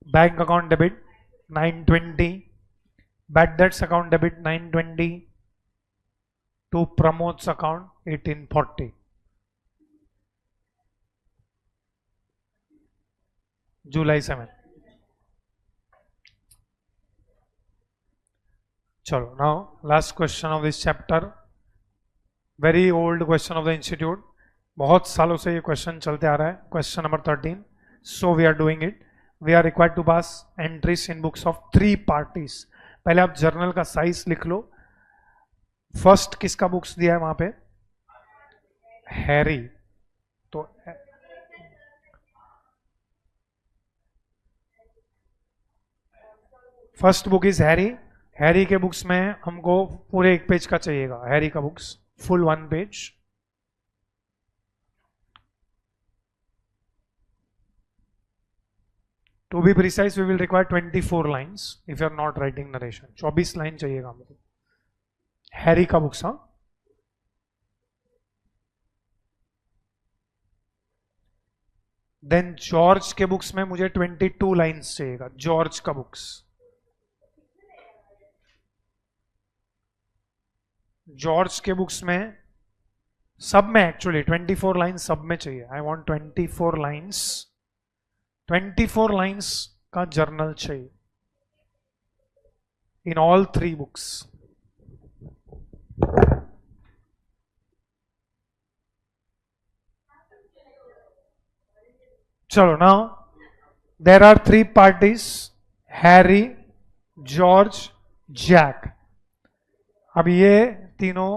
Bank account debit 920, bad debts account debit 920 to Pramod's account 1840। जुलाई 7। चलो now last question of this chapter, very old question of the institute, बहुत सालों से ये क्वेश्चन चलते आ रहा है। Question number 13। So we are doing it. We are required to pass entries in books of 3 parties. पहले आप जर्नल का साइज लिख लो। फर्स्ट किसका बुक्स दिया है वहां पे? हैरी। तो first book is Harry. Harry के बुक्स में हमको पूरे 1 पेज का चाहिएगा, हैरी का books full 1 page. To be precise we will require 24 lines if you are not writing narration. 24 line चाहिएगा हमको हैरी का बुक्स। हाँ, देन जॉर्ज के बुक्स में मुझे 22 लाइन्स चाहिएगा, जॉर्ज का बुक्स। जॉर्ज के बुक्स में सब में एक्चुअली 24 लाइन्स सब में चाहिए। आई वांट 24 लाइन्स, 24 लाइन्स का जर्नल चाहिए इन ऑल 3 बुक्स। चलो now there are 3 parties, Harry, George, Jack. अब ये तीनों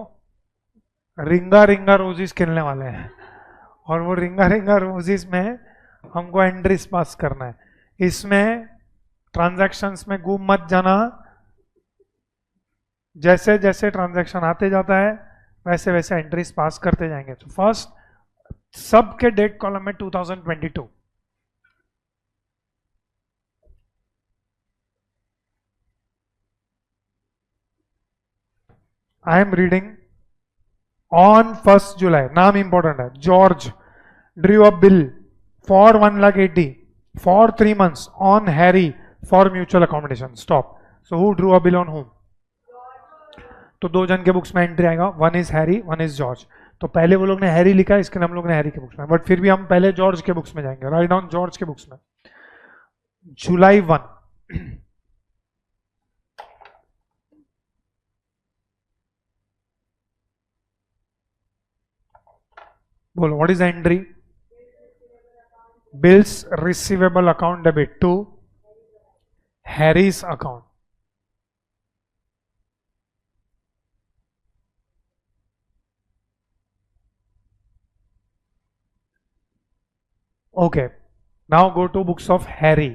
रिंगा रिंगा रोजिस खेलने वाले हैं, और वो रिंगा रिंगा रोजिस में हमको एंट्रीज पास करना है। इसमें ट्रांजैक्शंस में गुम मत जाना, जैसे जैसे ट्रांजैक्शन आते जाता है वैसे वैसे एंट्रीज पास करते जाएंगे। तो फर्स्ट सबके डेट कॉलम में 2022। आई एम रीडिंग ऑन 1 जुलाई। नाम इंपॉर्टेंट है। George drew a bill for 1,80,000 for 3 months on Harry for mutual accommodation. Stop. So who drew a bill on whom? तो 2 जन के बुक्स में एंट्री आएगा, 1 is Harry, 1 is George। तो पहले वो लोग ने हैरी लिखा, इसके नाम लोग ने हैरी के बुक्स में, बट फिर भी हम पहले जॉर्ज के बुक्स में जाएंगे। राइट डाउन जॉर्ज के बुक्स में। जुलाई 1 बोलो what is entry? Bills receivable account debit to Harry's account. Okay, now go to books of Harry.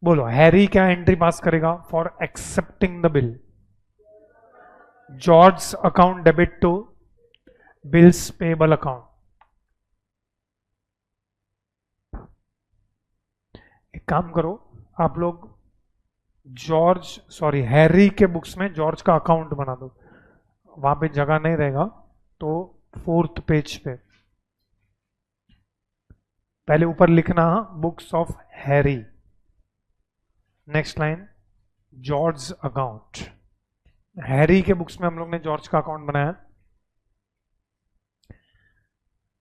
बोलो हैरी क्या एंट्री पास करेगा for accepting the bill? George account debit to bills payable account. एक काम करो आप लोग, हैरी के बुक्स में जॉर्ज का अकाउंट बना दो, वहां पे जगह नहीं रहेगा, तो 4th पेज पे पहले ऊपर लिखना books of Harry, next line George account. Harry के बुक्स में हम लोग ने जॉर्ज का अकाउंट बनाया,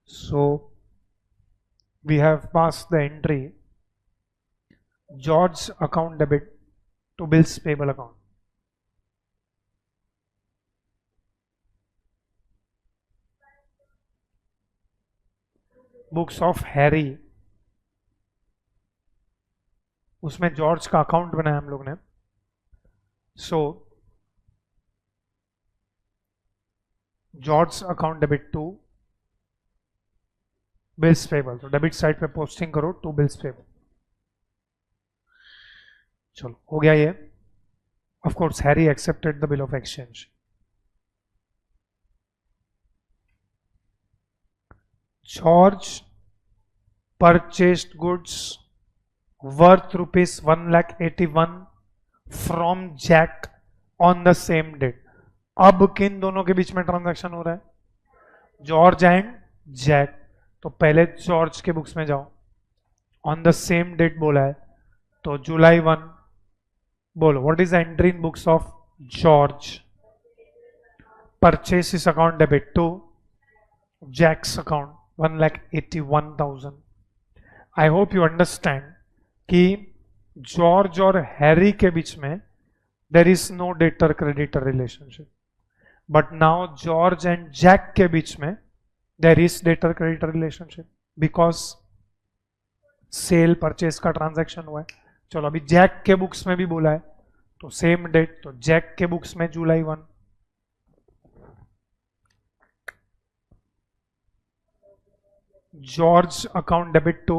so we have pass the entry George account debit to bills payable account. Books of Harry, उसमें जॉर्ज का अकाउंट बनाया हम लोग ने, so George account debit to bills payable, तो डेबिट साइड पे पोस्टिंग करो टू बिल्स पेबल। चलो हो गया ये। Of course Harry accepted the bill of exchange. George purchased goods worth ₹1,81,000 from Jack on the same date. अब किन दोनों के बीच में ट्रांजैक्शन हो रहा है? George and Jack. तो पहले जॉर्ज के बुक्स में जाओ, ऑन द सेम डेट बोला है, तो जुलाई 1। बोलो what is entry in books of George? Purchases account debit to Jack's account 1,81,000। I hope you understand कि जॉर्ज और हैरी के बीच में there is no debtor creditor relationship, but now George and Jack के बीच में there is debtor creditor relationship because sale purchase का ट्रांजैक्शन हुआ है। चलो अभी जैक के बुक्स में भी बोला है, तो सेम डेट, तो जैक के बुक्स में July 1। George account debit to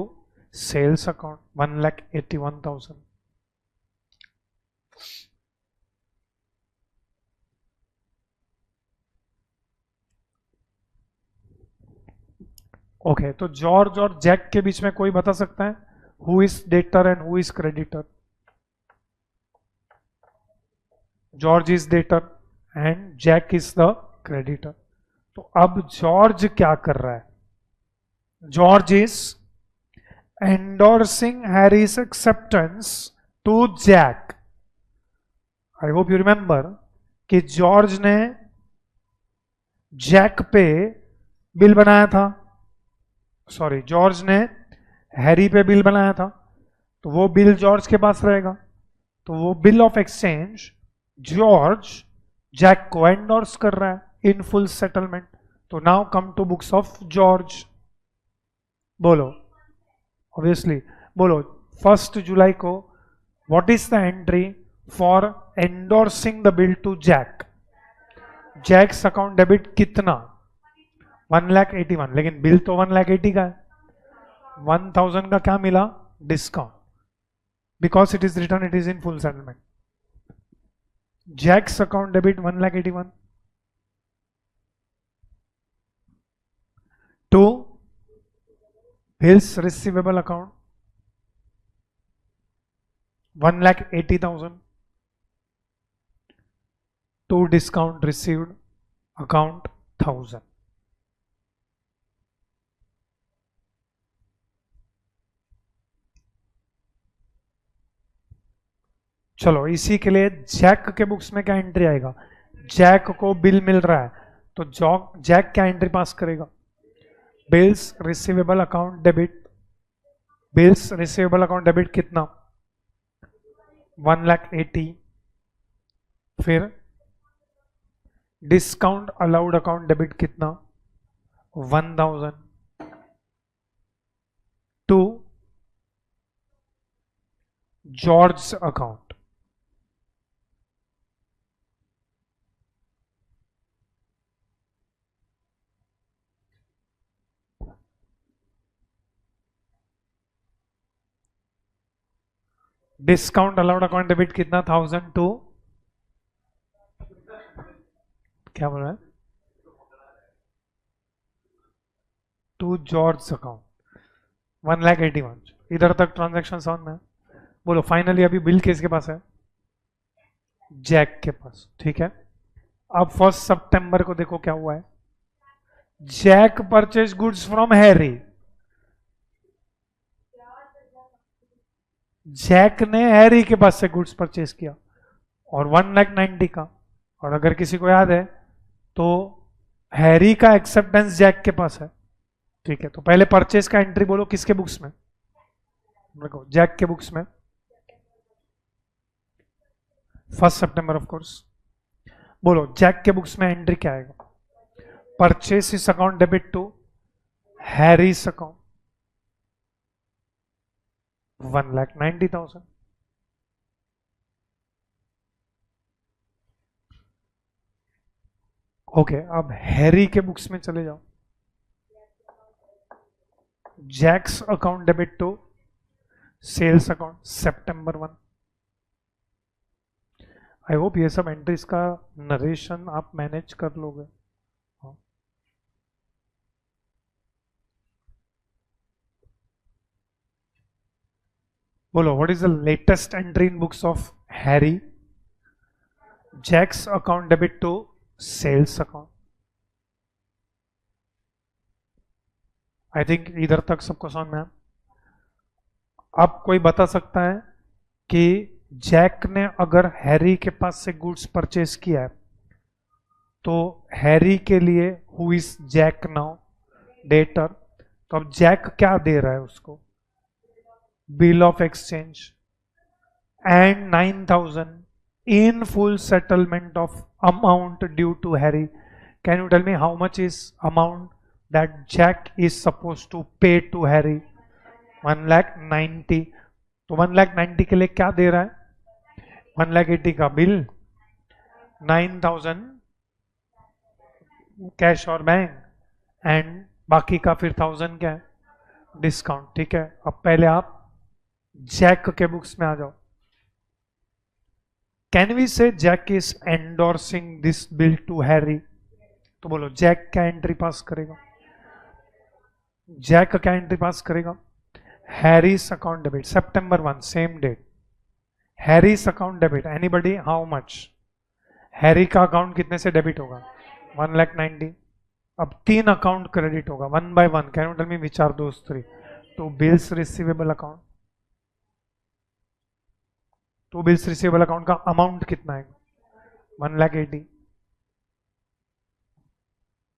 sales account 1,81,000। Okay, तो जॉर्ज और जैक के बीच में कोई बता सकता है who is debtor and who is creditor? George is debtor and Jack is the creditor. तो अब जॉर्ज क्या कर रहा है? George is endorsing Harry's acceptance to Jack. I hope you remember कि जॉर्ज ने जैक पे बिल बनाया था, सॉरी जॉर्ज ने हैरी पे बिल बनाया था, तो वो बिल जॉर्ज के पास रहेगा, तो वो bill of exchange George Jack को एंडोर्स कर रहा है इन फुल सेटलमेंट। तो now come to books of George. बोलो ऑब्वियसली, बोलो 1 जुलाई को what is the entry for endorsing the bill to Jack? Jack's account debit कितना? 1,81,000, लेकिन बिल तो 1,80,000 का है। 1,000 का क्या मिला? Discount, because it is return, it is in full settlement. Jack's account debit 1,81,000 to bills receivable account 1,80,000 to discount received account 1,000। चलो इसी के लिए जैक के बुक्स में क्या एंट्री आएगा? जैक को बिल मिल रहा है तो जैक क्या एंट्री पास करेगा? Bills receivable account debit. Bills receivable account debit कितना? 1,80,000। फिर डिस्काउंट अलाउड अकाउंट डेबिट कितना? 1,000। To George account. Discount allowed account debit कितना? 1,000 टू क्या बोल रहा है? To George account 1,81,000। इधर तक ट्रांजैक्शन समझ में? बोलो फाइनली अभी बिल किसके पास है? जैक के पास। ठीक है, अब 1 सितंबर को देखो क्या हुआ है। Jack purchase goods from Harry. Jack ने हैरी के पास से गुड्स परचेज किया और 1,90,000 का। और अगर किसी को याद है तो हैरी का एक्सेप्टेंस जैक के पास है। ठीक है, तो पहले परचेज का एंट्री बोलो किसके बुक्स में? देखो जैक के बुक्स में 1 सितंबर ऑफ कोर्स। बोलो जैक के बुक्स में एंट्री क्या आएगा? Purchases account debit to Harry's account 1,90,000। Okay, अब हैरी के बुक्स में चले जाओ। Jack's account debit to sales account सितंबर 1। आई होप ये सब एंट्रीज का नरेशन आप मैनेज कर लोगे। बोलो what is the latest entry in books of Harry? Jack's account debit to sales account. I think इधर तक सबको समझ में। अब कोई बता सकता है कि जैक ने अगर हैरी के पास से गुड्स परचेज किया है तो हैरी के लिए who is Jack now? Debtor. तो अब जैक क्या दे रहा है उसको? Bill of exchange and 9,000 in full settlement of amount due to Harry. Can you tell me how much is amount that Jack is supposed to pay to Harry? 1,90,000। तो 1,90,000 के लिए क्या दे रहा है? 1,80,000 का बिल, 9,000 कैश और बैंक एंड बाकी का फिर 1,000 क्या है? डिस्काउंट। ठीक है, अब पहले आप जैक के बुक्स में आ जाओ। Can we say Jack is endorsing this bill to Harry? तो बोलो जैक क्या एंट्री पास करेगा? जैक क्या एंट्री पास करेगा? हैरीस अकाउंट डेबिट सितंबर 1 same date. Harry's account debit anybody how much? Harry का अकाउंट कितने से डेबिट होगा? 1,90,000। अब 3 अकाउंट क्रेडिट होगा 1 by 1। Can you tell me which are those 3? तो बिल्स रिसीवेबल अकाउंट। तो बिल्स रिसीवेबल अकाउंट का अमाउंट कितना है? 1,80,000।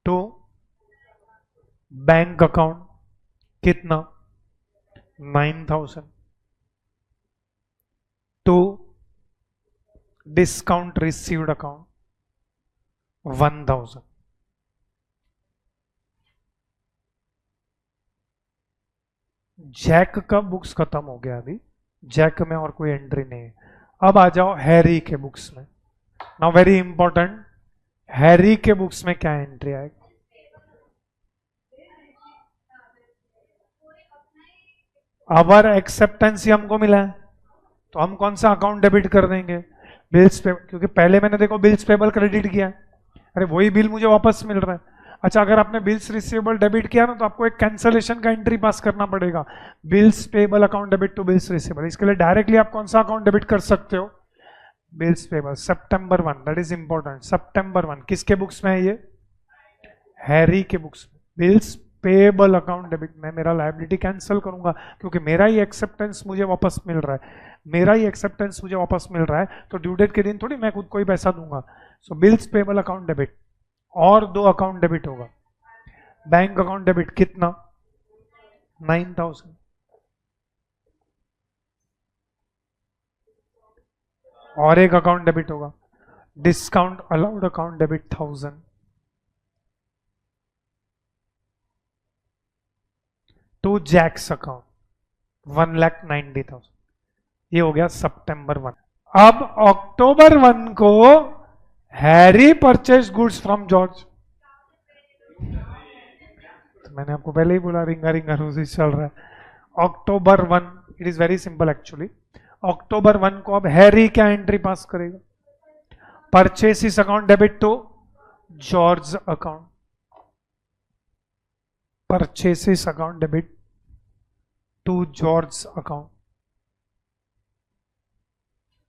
तो बैंक अकाउंट कितना? 9,000। तो डिस्काउंट रिसीव्ड अकाउंट 1,000। जैक का बुक्स खत्म हो गया, अभी जैक में और कोई एंट्री नहीं है। अब आ जाओ हैरी के बुक्स में। नाउ वेरी इंपॉर्टेंट, हैरी के बुक्स में क्या एंट्री आएगा? अवर एक्सेप्टेंस ही हमको मिला है तो हम कौन सा अकाउंट डेबिट कर देंगे? बिल्स पे, क्योंकि पहले मैंने देखो बिल्स पेबल क्रेडिट किया है, अरे वही बिल मुझे वापस मिल रहा है। अच्छा, अगर आपने बिल्स रिसीवेबल डेबिट किया ना तो आपको एक कैंसलेशन का एंट्री पास करना पड़ेगा, bills payable account debit to bills receivable. इसके लिए डायरेक्टली आप कौन सा अकाउंट डेबिट कर सकते हो? बिल्स पेबल सितंबर 1। That is important. सितंबर 1 किसके बुक्स में है? ये हैरी के बुक्स में। Bills payable account debit. मैं मेरा लायबिलिटी कैंसिल करूंगा क्योंकि मेरा ही एक्सेप्टेंस मुझे वापस मिल रहा है, मेरा ही एक्सेप्टेंस मुझे वापस मिल रहा है। तो ड्यू डेट के दिन थोड़ी मैं खुद को ही पैसा दूंगा, so bills payable account debit और 2 अकाउंट डेबिट होगा। बैंक अकाउंट डेबिट कितना 9000 और एक अकाउंट डेबिट होगा discount allowed account debit 1000। To Jack's account 1,90,000। ये हो गया सितंबर 1। अब अक्टूबर 1 को Harry purchase goods from George. तो मैंने आपको पहले ही बोला रिंगा रिंगा रोजी चल रहा है। अक्टूबर 1 it is very simple actually. अक्टूबर 1 को अब हैरी क्या एंट्री पास करेगा? Purchases account debit to George account. Purchases account debit to George account.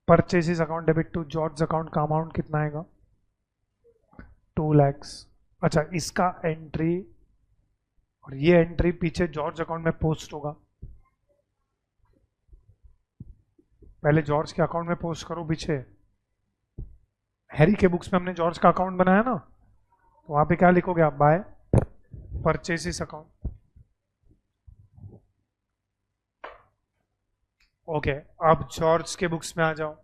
Purchases account debit to George account का अमाउंट कितना आएगा 2 लाख। अच्छा, इसका एंट्री और ये एंट्री पीछे जॉर्ज अकाउंट में पोस्ट होगा। पहले जॉर्ज के अकाउंट में पोस्ट करो पीछे। हैरी के बुक्स में हमने जॉर्ज का अकाउंट बनाया ना, तो वहां पे क्या लिखोगे आप? By purchases account. ओके, अब जॉर्ज के बुक्स में आ जाओ।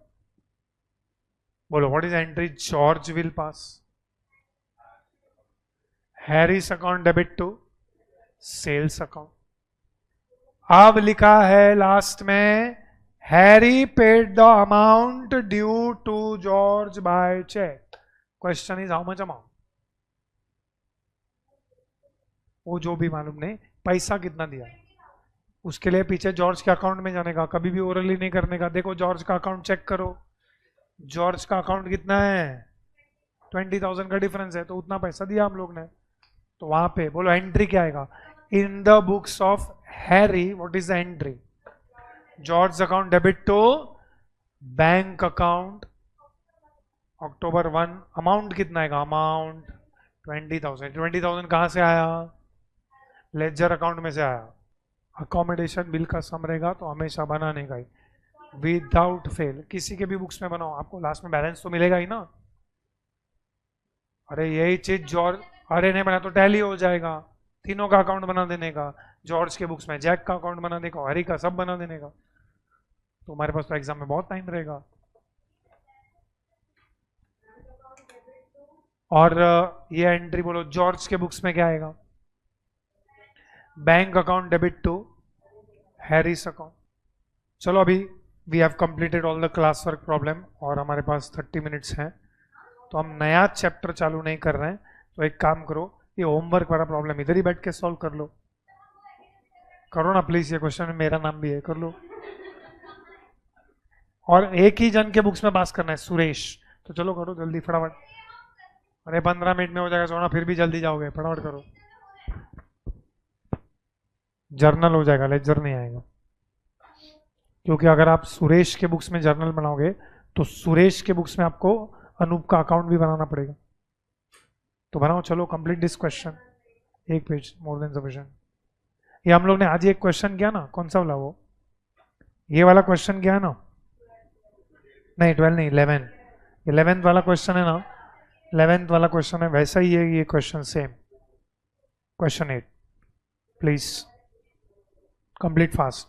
बोलो what is entry George will pass? Harry's account debit to sales account. अब लिखा है लास्ट में Harry paid the amount due to George by cheque. Question is how much amount? वो जो भी मालूम नहीं, पैसा कितना दिया उसके लिए पीछे जॉर्ज के अकाउंट में जाने का, कभी भी ओरली नहीं करने का। देखो जॉर्ज का अकाउंट चेक करो, जॉर्ज का अकाउंट कितना है 20,000 का डिफरेंस है, तो उतना पैसा दिया हम लोग ने। तो वहां पे बोलो एंट्री क्या आएगा? In the books of Harry what is the entry? George account debit to bank account October 1। Amount कितना आएगा? अमाउंट 20,000। 20,000 कहां से आया? लेजर अकाउंट में से आया। अकोमोडेशन बिल का सम रहेगा तो हमेशा बनाने का ही विदाउट फेल। किसी के भी बुक्स में बनाओ, आपको लास्ट में बैलेंस तो मिलेगा ही ना। अरे यही चीज जॉर्ज, अरे नहीं बना तो टैली हो जाएगा। तीनों का अकाउंट बना देने का, जॉर्ज के बुक्स में जैक का अकाउंट बना देने का, हैरी का सब बना देने का। तो हमारे पास तो एग्जाम में बहुत टाइम रहेगा। और ये एंट्री बोलो जॉर्ज के बुक्स में क्या आएगा? Bank account debit to Harry's account. चलो अभी we have completed all the class work problem और हमारे पास 30 मिनट्स हैं, तो हम नया चैप्टर चालू नहीं कर रहे हैं। तो एक काम करो, ये होमवर्क वाला प्रॉब्लम इधर ही बैठ के सॉल्व कर लो। करो ना प्लीज, ये क्वेश्चन में मेरा नाम भी है, कर लो। और एक ही जन के बुक्स में पास करना है, सुरेश। तो चलो करो जल्दी फटाफट। अरे 15 मिनट में हो जाएगा सोना, फिर भी जल्दी जाओगे, फटाफट करो। जर्नल हो जाएगा, लेक्चर नहीं आएगा। क्योंकि अगर आप सुरेश के बुक्स में जर्नल बनाओगे तो सुरेश के बुक्स में आपको अनूप का अकाउंट भी बनाना पड़ेगा। तो बनाओ, चलो कंप्लीट दिस क्वेश्चन। एक पेज मोर देन सफिशिएंट। ये हम लोग ने आज एक क्वेश्चन किया ना, कौन सा वाला? वो ये वाला क्वेश्चन किया ना? नहीं 12 नहीं 11th वाला क्वेश्चन है ना। 11th वाला क्वेश्चन है, वैसा ही है ये question, same question 8। Please complete fast.